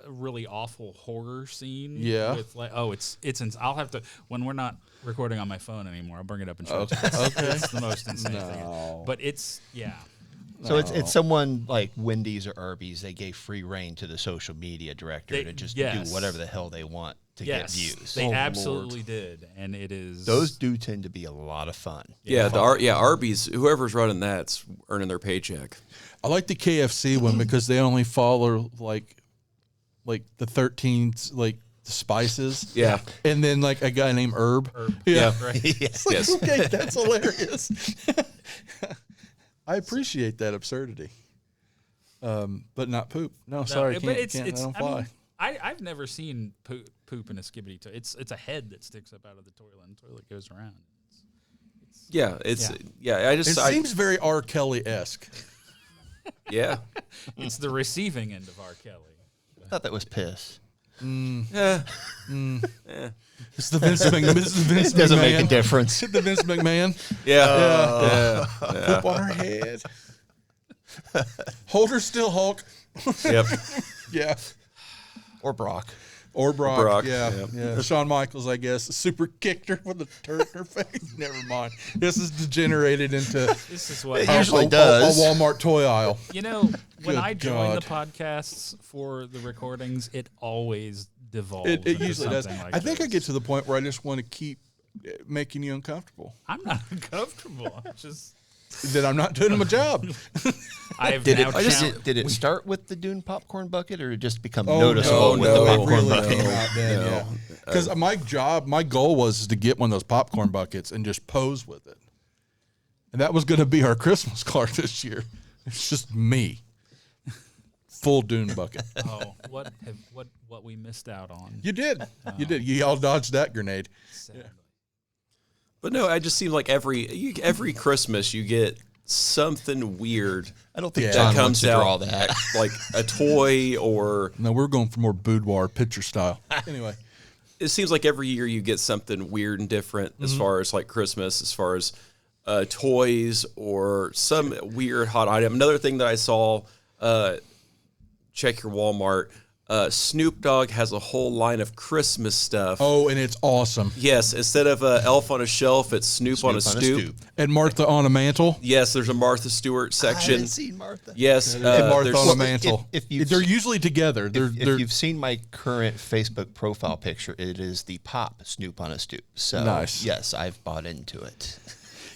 a really awful horror scene. Yeah. With like, I'll have to, when we're not recording on my phone anymore, I'll bring it up and show it. Okay. It's the most insane thing. But it's So it's someone like Wendy's or Arby's. They gave free reign to the social media director They- to just yes. do whatever the hell they want to get views. They Oh, absolutely did, and it is Those do tend to be a lot of fun. Yeah, Arby's, whoever's running that's earning their paycheck. I like the KFC one because they only follow like the 13 like spices. Yeah. And then like a guy named Herb. Yeah. right. Yes. Okay, that's hilarious. I appreciate that absurdity. But not poop. No, sorry, but can't. I don't I fly. mean, I've never seen poop in a skibbity toilet. It's a head that sticks up out of the toilet, and the toilet goes around. Yeah, it's Yeah. yeah. I It just seems very R. Kelly-esque. yeah. It's the receiving end of R. Kelly. I thought that was piss. Yeah. It's the Vince McMahon. It's the Vince It doesn't make a McMahon. difference. The Vince McMahon. Yeah. Poop on her head. Hold her still, Hulk. Yep. Yeah. Or Brock. Or Brock. Brock, Yeah. yeah. Shawn Michaels, I guess, super kicked her with a turd in her face. Never mind. This is degenerated into This is what It usually does. a Walmart toy aisle. You know, when Good I join the God. podcasts for the recordings, it always devolves. It into usually does. something like I think I this. get to the point where I just want to keep making you uncomfortable. I'm not uncomfortable. I'm just. That I'm not doing my job. I have Did now it, challenged- did it start with the Dune popcorn bucket, or did it just become Oh, noticeable no, with no, the it popcorn really bucket? came out then, yeah. Because my goal was to get one of those popcorn buckets and just pose with it. And that was going to be our Christmas card this year. It's just me. Full Dune bucket. Oh, what we missed out on. You did. You did. You all dodged that grenade. Sadly. But no, I just seem like every Christmas you get something weird. I don't think Yeah. John That wants comes to draw out that. like a toy, or No, we're going for more boudoir picture style. Anyway. it seems like every year you get something weird and different as far as like Christmas, as far as toys or some weird hot item. Another thing that I saw, check your Walmart. Snoop Dogg has a whole line of Christmas stuff. Oh, and it's awesome. Yes, instead of Elf on a Shelf, it's Snoop on a stoop. And Martha on a mantle. Yes, there's a Martha Stewart I section. haven't seen Martha. Yes, And Martha there's on a mantle. if you've They're usually together. They're, If you've seen my current Facebook profile picture, it is the pop Snoop on a stoop. So Nice. yes, I've bought into it.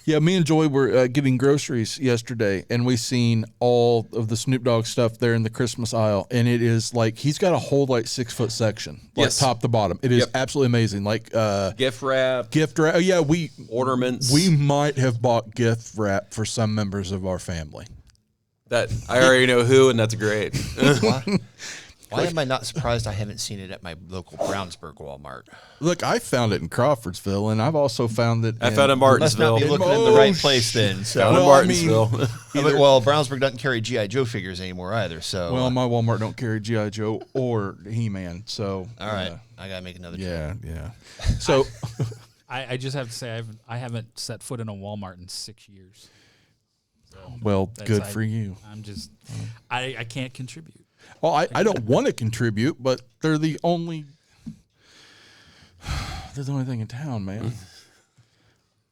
Yeah, me and Joy were getting groceries yesterday, and we seen all of the Snoop Dogg stuff there in the Christmas aisle, and it is like he's got a whole like 6-foot section, like Yes. top to bottom. It is Yep. absolutely amazing. Like gift wrap, gift wrap. Oh, yeah, we ornaments. might have bought gift wrap for some members of our family. That I already know who, and that's great. Why am I not surprised I haven't seen it at my local Brownsburg Walmart? Look, I found it in Crawfordsville, and I've also found it. I found it in Must not Martinsville. be looking in Oh, the right place then. So. Found it in Well, I mean- Martinsville. Well, Brownsburg doesn't carry G.I. Joe figures anymore either. So Well, my Walmart don't carry G.I. Joe or He-Man, so all right, I gotta make another trip. yeah. So I just have to say I haven't set foot in a Walmart in 6 years. So well, that's- good I- for you. I'm just I can't contribute. Well, I don't want to contribute, but they're the only thing in town, man.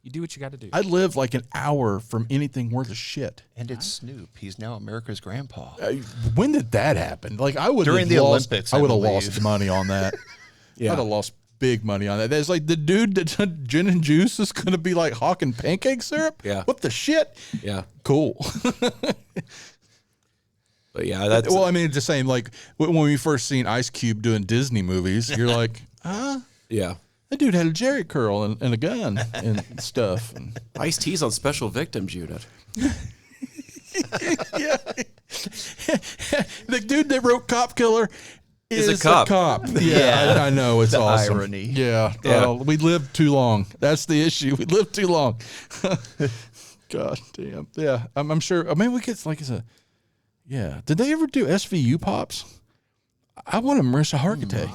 You do what you got to do. I live like an hour from anything worth a shit. And it's Snoop. He's now America's grandpa. When did that happen? Like I would During have the lost, Olympics, I I would have believe. lost money on that. Yeah. I'd have lost big money on that. There's like the dude that done gin and juice is going to be like hawking pancake syrup. Yeah. What the shit? Yeah, Cool. but yeah, that's Well, I mean, it's the same. Like when we first seen Ice Cube doing Disney movies, you're like, yeah. that dude had a Jerry curl and a gun and stuff. And Ice-T's on Special Victims Unit. yeah, the dude that wrote Cop Killer Is is a cop. Yeah, Yeah. I know it's The awesome. irony. Yeah, Yeah. we lived too long. That's the issue. We lived too long. God damn. Yeah, I'm sure. I mean, we get like yeah. Did they ever do SVU pops? I want a Marissa Hargitay.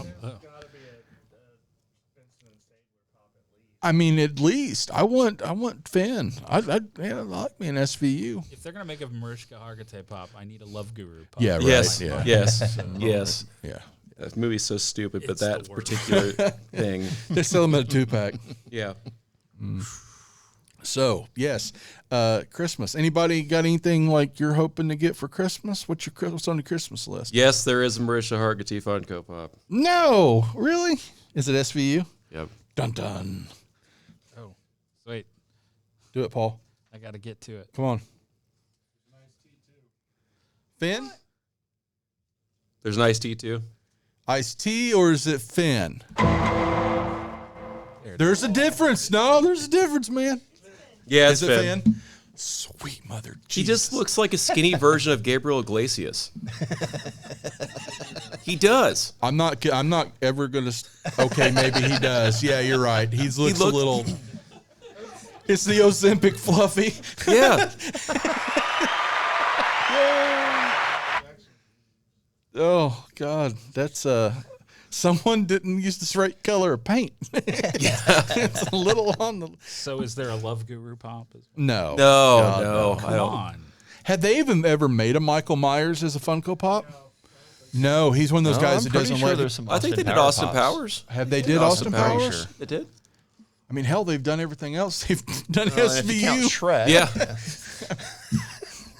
I mean, at least I want Finn. I like me an SVU. If they're gonna make a Mariska Hargitay pop, I need a Love Guru pop. Yeah, right. Yes, Yeah. yes, yes. Yeah. That movie's so stupid, but It's the that worst. particular thing, They sell them in a 2-pack. yeah. So yes, Christmas. Anybody got anything like you're hoping to get for Christmas? What's on the Christmas list? Yes, there is a Marisha Hargitay Funko Pop. No, really? Is it SVU? Yep. Dun dun. Oh, wait, Do it, Paul. I got to get to it. Come on. Finn? There's an iced tea too. Iced tea or is it Finn? There's a difference. No, there's a difference, man. Yeah, Is it's it Finn. Finn? Sweet mother. He just looks like a skinny version of Gabriel Iglesias. He does. I'm not ever gonna. Okay, maybe he does. Yeah, you're right. He looks a looked- little. It's the Ozempic Fluffy. Yeah. Oh God, that's someone didn't use the right color of paint. It's a little on the. So, is there a Love Guru pop? No, No, God, no. I Come don't. on. Had they even ever made a Michael Myers as a Funko Pop? No, he's one of those guys I'm that pretty doesn't sure like. there's some. I think they did Power Austin Pops. Powers. Have they did Austin Austin Powers. Powers? Sure. They did. I mean, hell, they've done everything else. They've done And if you count SVU. Shrek, Yeah.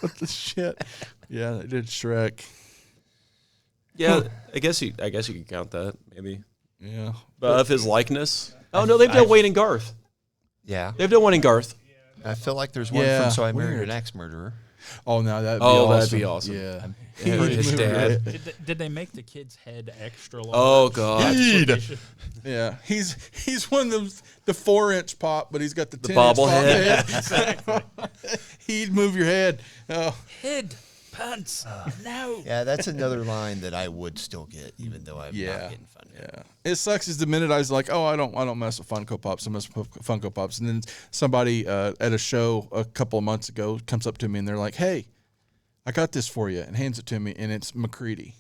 What the shit? Yeah, they did Shrek. Yeah. I guess you could count that maybe. Yeah. But of his likeness. Oh no, they've done Wayne and Garth. yeah. They've done Wayne and Garth. I feel like there's one Yeah, from So I Married weird. an Axe Murderer. Oh, now that'd be Oh, awesome. that'd be awesome. Yeah. His dad. Did they make the kid's head extra long? Oh God. Yeah, he's one of those the 4-inch pop, but he's got the 10 bobblehead. Exactly. He'd move your head. Oh, Head. pants. No. Yeah, that's another line that I would still get, even though I'm not getting Funko. Yeah, it sucks. Is the minute I was like, oh, I don't mess with Funko Pops. I mess with Funko Pops, and then somebody at a show a couple of months ago comes up to me and they're like, hey, I got this for you, and hands it to me, and it's McCready.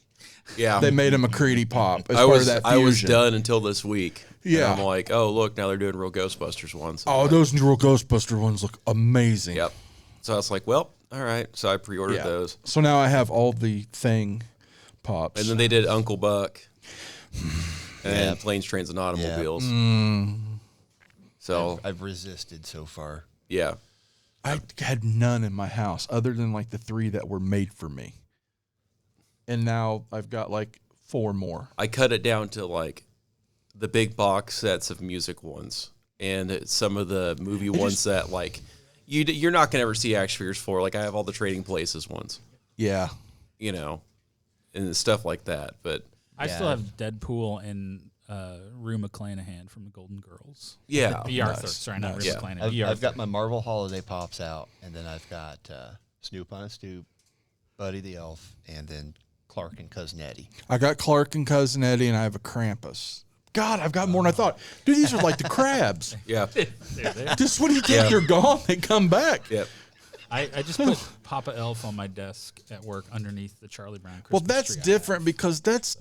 Yeah. They made a McCready Pop as part of that I was fusion. done until this week. Yeah. And I'm like, oh, look, now they're doing real Ghostbusters ones. Oh, those real Ghostbuster ones look amazing. Yep. So I was like, well, all right. So I pre-ordered those. So now I have all the Thing Pops. And then they did Uncle Buck and Planes, Trains, and Automobiles. So I've resisted so far. yeah. I had none in my house other than like the 3 that were made for me. And now I've got like 4 more. I cut it down to like the big box sets of music ones and some of the movie ones that like you're not going to ever see action figures for. Like I have all the Trading Places ones, Yeah. you know, and stuff like that. But I still have Deadpool and Rue McClanahan from the Golden Girls. yeah, B. Arthur. Sorry, not Rue Yeah. McClanahan. B. I've Arthur. got my Marvel Holiday Pops out, and then I've got Snoop on a Stoop, Buddy the Elf, and then Clark and Cousin Eddie. I got Clark and Cousin Eddie, and I have a Krampus. God, I've got more than I thought. Dude, these are like the crabs. yeah, Just when you think they're gone, they come back. yep. I just put Papa Elf on my desk at work underneath the Charlie Brown Christmas Well, that's tree I different because that's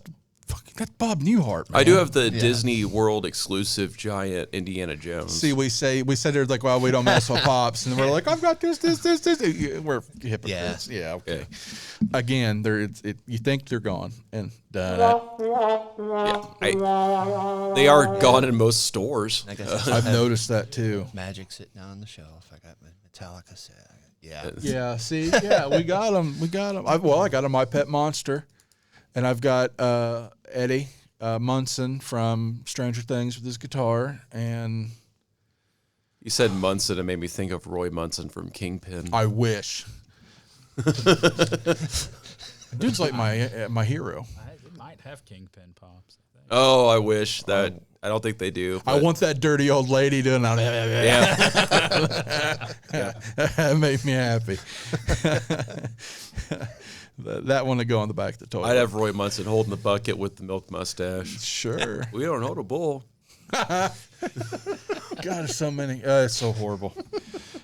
Bob Newhart, man. I do have the Disney World exclusive giant Indiana Jones. See, we said they're like, well, we don't mess with Pops, and we're like, I've got this. We're hypocrites. Yeah, okay. Again, you think they're gone, and they are gone in most stores. I guess I've noticed that too. Magic sitting on the shelf. I got my Metallica set. Yeah. Yeah, see, yeah, we got them. I got a My Pet Monster, and I've got Eddie Munson from Stranger Things with his guitar, and You said Munson, it made me think of Roy Munson from Kingpin. I wish. Dude's like my hero. It might have Kingpin Pops. I think. Oh, I wish that. I don't think they do. I want that dirty old lady doing that. Yeah. That made me happy. That one to go on the back of the toilet. I'd have Roy Munson holding the bucket with the milk mustache. Sure. We don't hold a bull. God, there's so many. It's so horrible.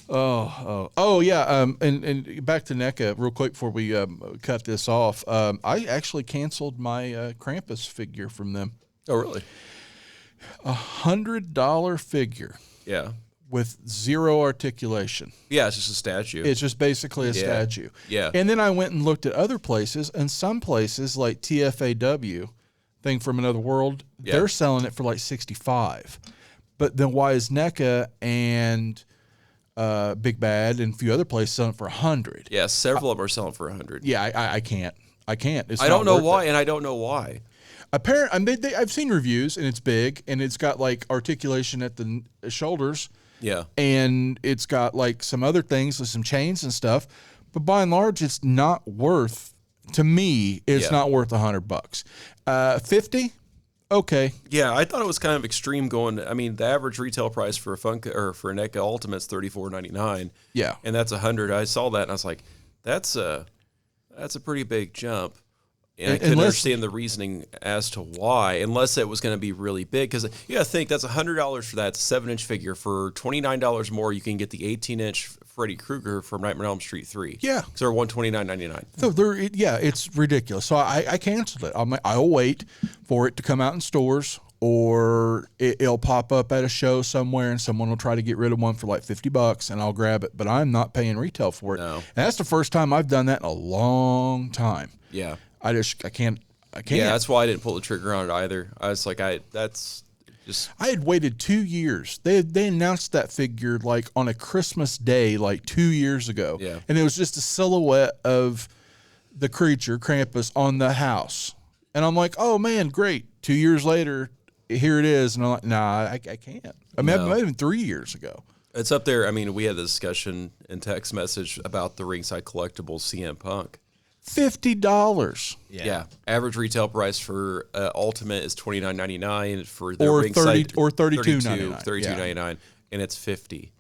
Oh, yeah. And back to NECA real quick before we cut this off. I actually canceled my Krampus figure from them. Oh, really? $100 figure Yeah. with zero articulation. Yeah, it's just a statue. It's just basically a statue. Yeah. And then I went and looked at other places, and some places like TFAW, Thing from Another World, they're selling it for like $65. But then why is NECA and Big Bad and a few other places selling it for $100? Yeah, several of them are selling for $100. Yeah, I can't. I can't. It's I don't not know worth why, it. and I don't know why. Apparently, I've seen reviews, and it's big, and it's got like articulation at the shoulders. Yeah. And it's got like some other things with some chains and stuff, but by and large, it's not worth. To me, it's not worth $100. 50, okay. Yeah, I thought it was kind of extreme going. I mean, the average retail price for a for a NECA Ultimate's $34.99. Yeah, and that's $100. I saw that and I was like, that's a pretty big jump. And I couldn't understand the reasoning as to why, unless it was going to be really big. Because you got to think that's $100 for that 7-inch figure. For $29 more, you can get the 18-inch Freddy Krueger from Nightmare on Elm Street 3. Yeah, so they're $129.99. So it's ridiculous. So I canceled it. I'll wait for it to come out in stores, or it'll pop up at a show somewhere, and someone will try to get rid of one for like $50, and I'll grab it. But I'm not paying retail for it. No. And that's the first time I've done that in a long time. Yeah. I can't. Yeah, that's why I didn't pull the trigger on it either. I was like, I had waited 2 years. They announced that figure like on a Christmas day, like 2 years ago. Yeah. And it was just a silhouette of the creature, Krampus, on the house. And I'm like, oh man, great. 2 years later, here it is. And I'm like, nah, I can't. I mean, No. even 3 years ago. It's up there. I mean, we had the discussion in text message about the Ringside Collectibles CM Punk. $50. Yeah. Average retail price for Ultimate is $29.99 for the Or Ringside 30 or $32.99. $32.99, and it's $50.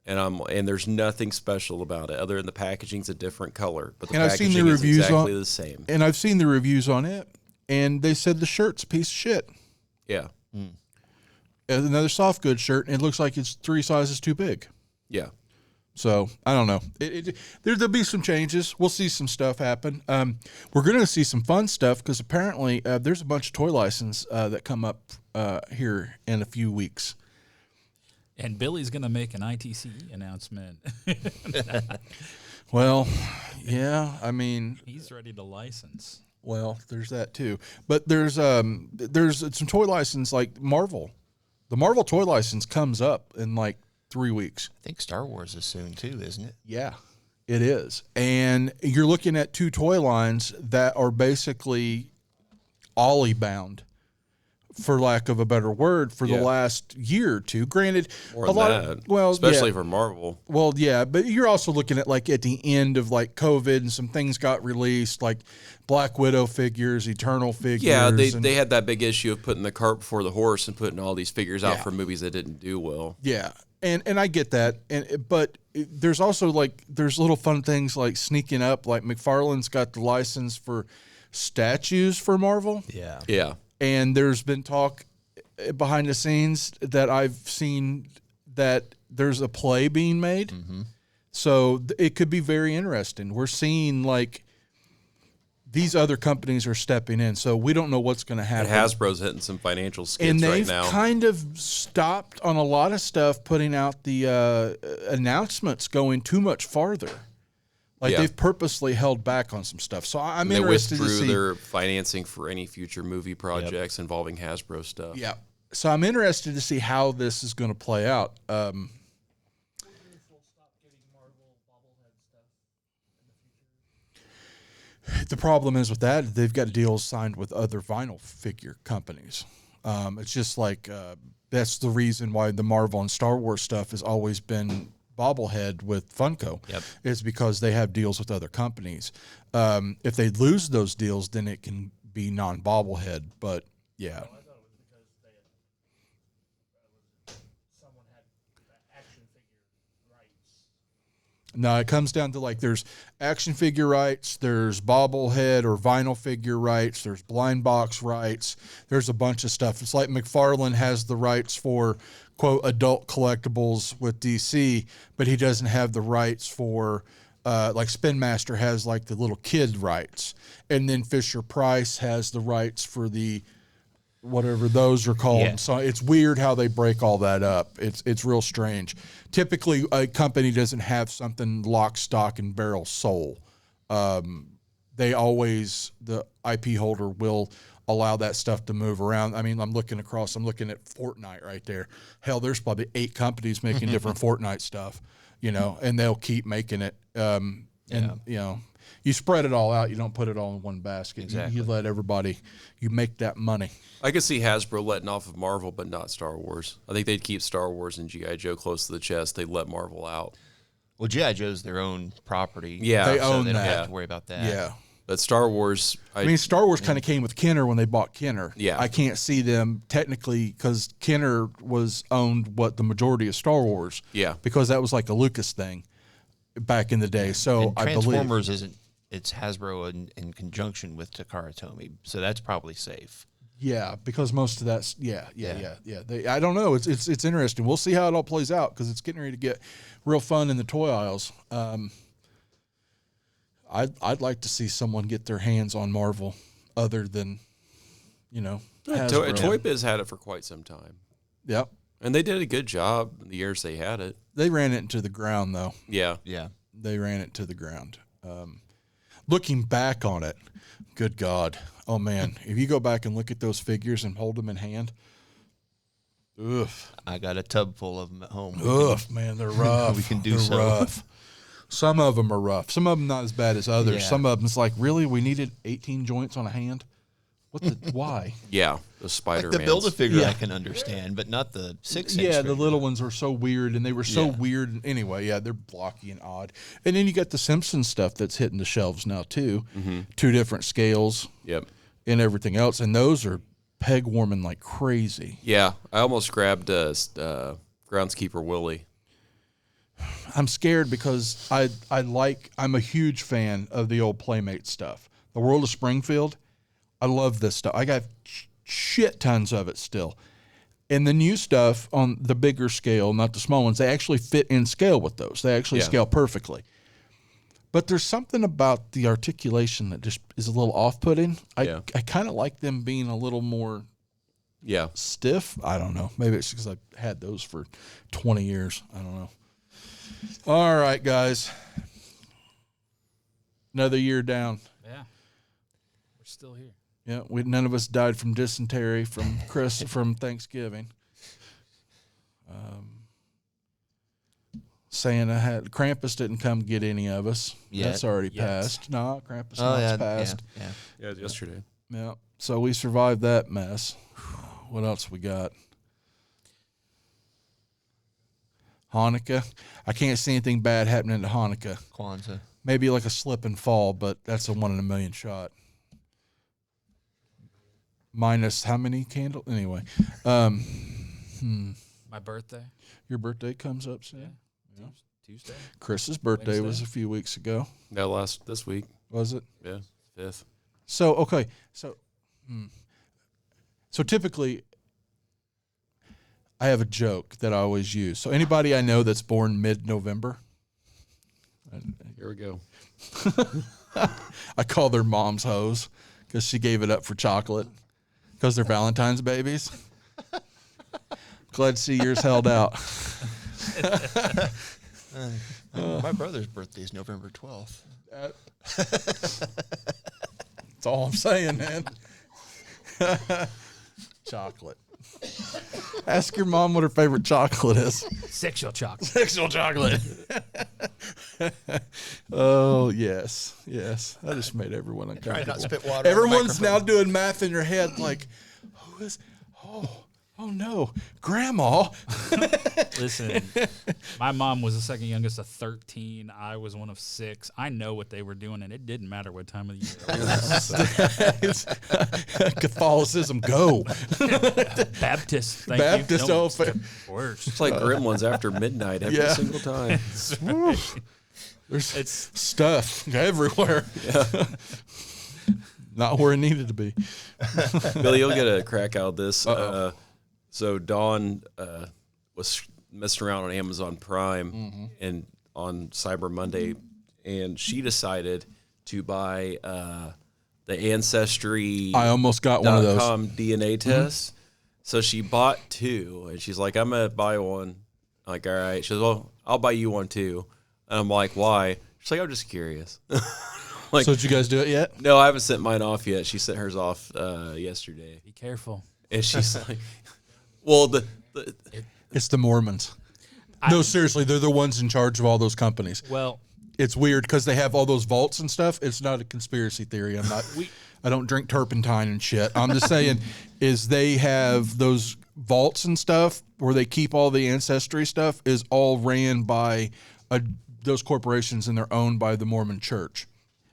And there's nothing special about it other than the packaging's a different color, but the And I've packaging seen the reviews is exactly on, the same. and I've seen the reviews on it, and they said the shirt's a piece of shit. Yeah. Another soft goods shirt, and it looks like it's 3 sizes too big. Yeah. So I don't know. There'll be some changes. We'll see some stuff happen. We're going to see some fun stuff because apparently there's a bunch of toy license that come up here in a few weeks. And Billy's going to make an ITCE announcement. Well, yeah. I mean, He's ready to license. well, there's that too. But there's some toy license like Marvel. The Marvel toy license comes up in like 3 weeks. I think Star Wars is soon too, isn't it? Yeah, it is. And you're looking at 2 toy lines that are basically ollie bound, for lack of a better word, for the Yeah. last year or two. Granted, More a than lot that. of, well, especially yeah, for Marvel. well, yeah, but you're also looking at like at the end of like COVID and some things got released, like Black Widow figures, Eternal figures. Yeah, and, they had that big issue of putting the cart before the horse and putting all these figures out Yeah. for movies that didn't do well. Yeah, and I get that, but there's also like there's little fun things like sneaking up. Like McFarlane's got the license for statues for Marvel, Yeah. Yeah. and there's been talk behind the scenes that I've seen that there's a play being made. So it could be very interesting. We're seeing like these other companies are stepping in, so we don't know what's going to And happen. Hasbro's hitting some financial skids And right they've now. kind of stopped on a lot of stuff, putting out the announcements going too much farther. Like Yeah. they've purposely held back on some stuff. So I'm They interested to withdrew see. their financing for any future movie projects involving Hasbro stuff. Yeah. So I'm interested to see how this is going to play out. The problem is with that, they've got deals signed with other vinyl figure companies. It's just like that's the reason why the Marvel and Star Wars stuff has always been bobblehead with Funko. Yep. Is because they have deals with other companies. If they lose those deals, then it can be non-bobblehead. But yeah. No, it comes down to like there's action figure rights, there's bobblehead or vinyl figure rights, there's blind box rights, there's a bunch of stuff. It's like McFarlane has the rights for, quote, adult collectibles with DC, but he doesn't have the rights for, like Spin Master has like the little kid rights. And then Fisher Price has the rights for the whatever those are called. Yeah. So it's weird how they break all that up. It's real strange. Typically, a company doesn't have something lock, stock, and barrel sold. They always, the IP holder will allow that stuff to move around. I mean, I'm looking at Fortnite right there. Hell, there's probably 8 companies making different Fortnite stuff, and they'll keep making it. And, you spread it all out. You don't put it all in one basket. Exactly. You let everybody, you make that money. I could see Hasbro letting off of Marvel, but not Star Wars. I think they'd keep Star Wars and G.I. Joe close to the chest. They'd let Marvel out. Well, G.I. Joe's their own property. Yeah. They so own they don't that. have to worry about that. Yeah. But Star Wars, I mean, Star Wars kind of came with Kenner when they bought Kenner. Yeah. I can't see them technically because Kenner was owned the majority of Star Wars. Yeah. Because that was like a Lucas thing back in the day. So And I believe. Transformers isn't. It's Hasbro in conjunction with Takara Tomy, so that's probably safe. Yeah, because most of that's yeah. I don't know. It's interesting. We'll see how it all plays out because it's getting ready to get real fun in the toy aisles. I'd like to see someone get their hands on Marvel other than, Hasbro. Toy Biz had it for quite some time. Yep. And they did a good job in the years they had it. They ran it into the ground though. Yeah. Yeah. They ran it to the ground. Looking back on it, good God. Oh, man. If you go back and look at those figures and hold them in hand, I got a tub full of them at home. man, they're rough. We can do they're so. rough. Some of them are rough. Some of them not as bad as others. Yeah. Some of them, it's like, really? We needed 18 joints on a hand? Why? Yeah. The Spider-Man. Like the Build-A-Figure Yeah. I can understand, but not the 6-inch Yeah, the figure. little ones were so weird, and they were so Yeah. weird. Anyway, yeah, they're blocky and odd. And then you got the Simpsons stuff that's hitting the shelves now, too. 2 different scales Yep. and everything else. And those are peg warming like crazy. Yeah. I almost grabbed Groundskeeper Willie. I'm scared because I'm a huge fan of the old Playmate stuff. The World of Springfield, I love this stuff. I got shit tons of it still. And the new stuff on the bigger scale, not the small ones, they actually fit in scale with those. They actually scale perfectly. But there's something about the articulation that just is a little off-putting. I kind of like them being a little more stiff. I don't know. Maybe it's because I've had those for 20 years. I don't know. All right, guys. Another year down. Yeah. We're still here. Yeah, none of us died from dysentery from from Thanksgiving. Santa Krampus didn't come get any of us. Yet. That's already passed. No, Krampus passed. Yeah, it was yesterday. Yeah, so we survived that mess. What else we got? Hanukkah. I can't see anything bad happening to Hanukkah. Kwanzaa. Maybe like a slip and fall, but that's a 1 in a million shot. Minus how many candles? Anyway. My birthday. Your birthday comes up soon? Yeah. Tuesday. Chris's birthday was Wednesday. a few weeks ago. No, this week. Was it? Yeah, 5th. So, okay. So typically I have a joke that I always use. So anybody I know that's born mid-November, Here we go. I call their mom's hose because she gave it up for chocolate because they're Valentine's babies. Glad to see yours held out. My brother's birthday is November 12th. That's all I'm saying, man. Chocolate. Ask your mom what her favorite chocolate is. Sexual chocolate. Sexual chocolate. Oh, yes. Yes. I just made everyone Try uncomfortable. not spit water. on the Everyone's now microphone. doing math in your head like, who is, oh no, grandma. Listen, my mom was the second youngest of 13. I was one of 6. I know what they were doing, and it didn't matter what time of the year it was. Catholicism, go. Baptist, thank Baptist, you. oh, It's the worst. It's like Gremlins after midnight every Yeah. single time. There's It's stuff everywhere. Not where it needed to be. Billy, you'll get a crack out of this. So Dawn was messing around on Amazon Prime and on Cyber Monday, and she decided to buy the Ancestry. I almost got one of those. DNA test. So she bought 2, and she's like, "I'm gonna buy one." I'm like, all right. She goes, "Well, I'll buy you one too." And I'm like, "Why?" She's like, "I'm just curious." Like, So did you guys do it yet? no, I haven't sent mine off yet. She sent hers off yesterday, be careful. and she's like, "Well, the It's the Mormons. No, seriously, they're the ones in charge of all those companies. Well, It's weird because they have all those vaults and stuff. It's not a conspiracy theory. I'm not. I don't drink turpentine and shit. I'm just saying, is they have those vaults and stuff where they keep all the ancestry stuff is all ran by those corporations, and they're owned by the Mormon Church.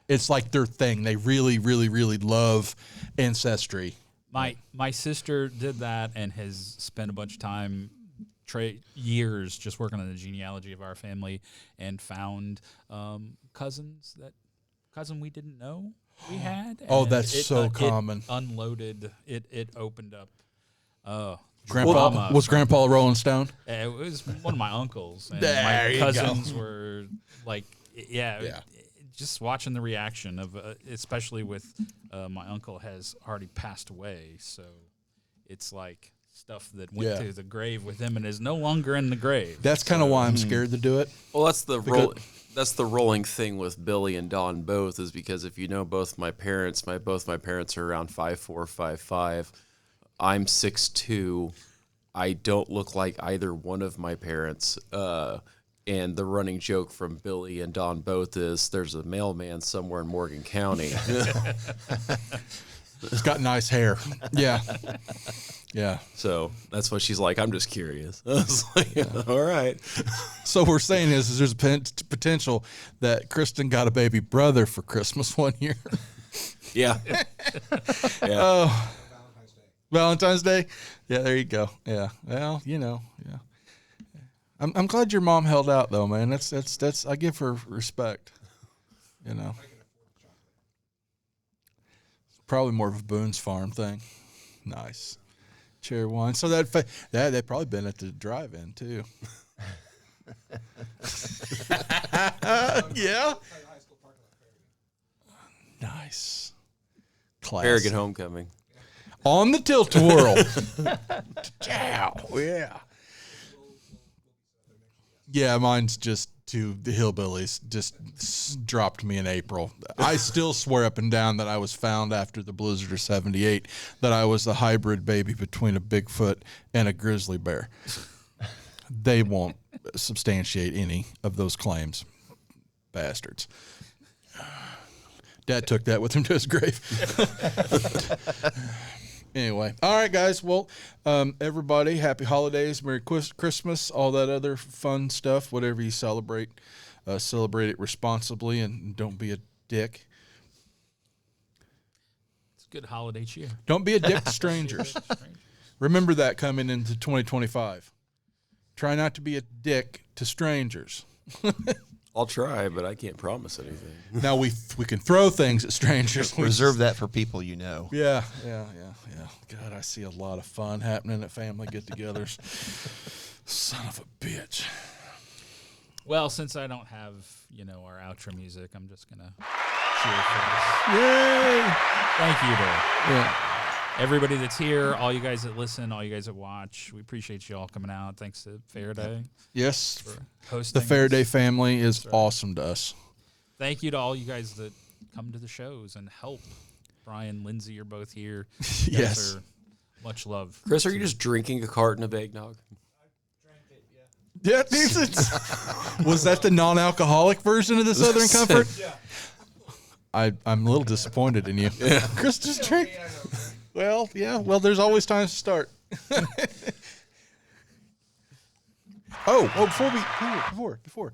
It's like their thing. They really, really, really love ancestry. my sister did that and has spent a bunch of time, years just working on the genealogy of our family, and found cousin we didn't know we had. Oh, and that's so common. It unloaded. It opened up. Grandpa drama was from- Grandpa a Rolling Stone? It was one of my uncles, and There my you go. cousins were like, just watching the reaction of, especially with my uncle has already passed away, so it's like stuff that went to the grave with him and is no longer in the grave. That's kind of why I'm scared to do it. well, that's the rolling thing with Billy and Dawn both, is because if you know both my parents, both my parents are around 5'4", 5'5". I'm 6'2". I don't look like either one of my parents. And the running joke from Billy and Dawn both is there's a mailman somewhere in Morgan County. It's got nice hair. Yeah. Yeah. So that's what she's like. I'm just curious. I was like, all right. So what we're saying is there's a potential that Kristen got a baby brother for Christmas one year. Yeah. Valentine's Day? Yeah, there you go. Yeah. Well, yeah. I'm glad your mom held out though, man. That's I give her respect. You know, probably more of a Boone's Farm thing. Nice cherry wine. So that they've probably been at the drive-in too. Yeah. Nice. Classic. Farragut homecoming. On the tilt-a-whirl. Chow. Yeah. Yeah, mine's just to the hillbillies. Just dropped me in April. I still swear up and down that I was found after the blizzard of '78, that I was the hybrid baby between a Bigfoot and a grizzly bear. They won't substantiate any of those claims. Bastards. Dad took that with him to his grave. Anyway, all right, guys. Well, everybody, happy holidays, Merry Christmas, all that other fun stuff. Whatever you celebrate, celebrate it responsibly and don't be a dick. It's a good holiday cheer. Don't be a dick to strangers. Remember that coming into 2025. Try not to be a dick to strangers. I'll try, but I can't promise anything. Now we can throw things at strangers. Reserve that for people you know. Yeah. God, I see a lot of fun happening at family get-togethers. Son of a bitch. Well, since I don't have, our outro music, I'm just going to cheer for this. Yay! Thank you to Yeah. everybody that's here, all you guys that listen, all you guys that watch. We appreciate you all coming out. Thanks to Faraday Yes, for hosting the Faraday us. family is awesome to us. Thank you to all you guys that come to the shows and help. Brian, Lindsay, you're both here. You guys Yes. are much love. Chris, are you just drinking a carton of eggnog? Yeah, was that the non-alcoholic version of the Southern Comfort? Yeah. I'm a little disappointed in you. Yeah. Chris, just drink. Well, yeah. Well, there's always times to start. Before,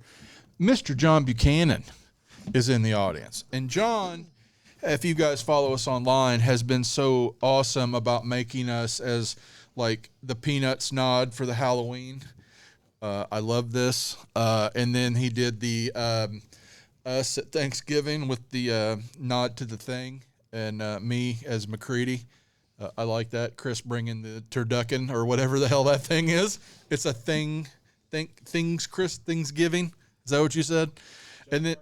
Mr. John Buchanan is in the audience, and John, if you guys follow us online, has been so awesome about making us as like the Peanuts nod for the Halloween. I love this. And then he did the us at Thanksgiving with the nod to the thing, and me as McCready. I like that. Chris bringing the turducken or whatever the hell that thing is. It's a thing. Things, Chris, Thanksgiving. Is that what you said? And then,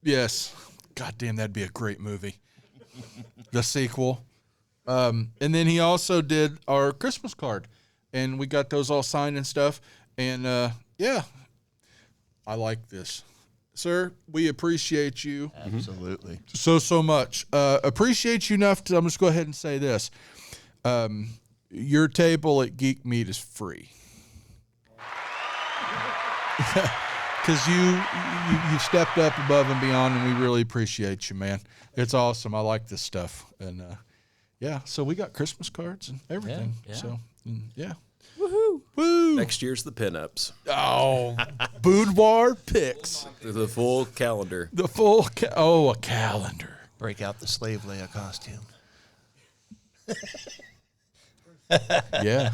yes. God damn, that'd be a great movie. The sequel. And then he also did our Christmas card, and we got those all signed and stuff. And yeah, I like this. Sir, we appreciate you. Absolutely. So much. Appreciate you enough to, I'm just go ahead and say this. Your table at Geek Meat is free. Because you stepped up above and beyond, and we really appreciate you, man. It's awesome. I like this stuff. And yeah, so we got Christmas cards and everything. Yeah. So, yeah. Woohoo! Woo! Next year's the pinups. Oh, boudoir picks. The full calendar. The full, a calendar. Break out the slave Leia costume. Yeah.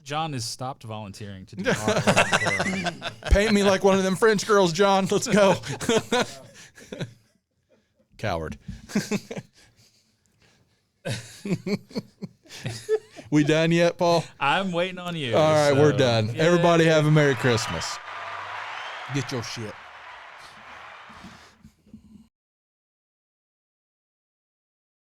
John has stopped volunteering to do artwork. Paint me like one of them French girls, John. Let's go. Coward. We done yet, Paul? I'm waiting on you. All right, we're so- done. Yay. Everybody have a Merry Christmas. Get your shit.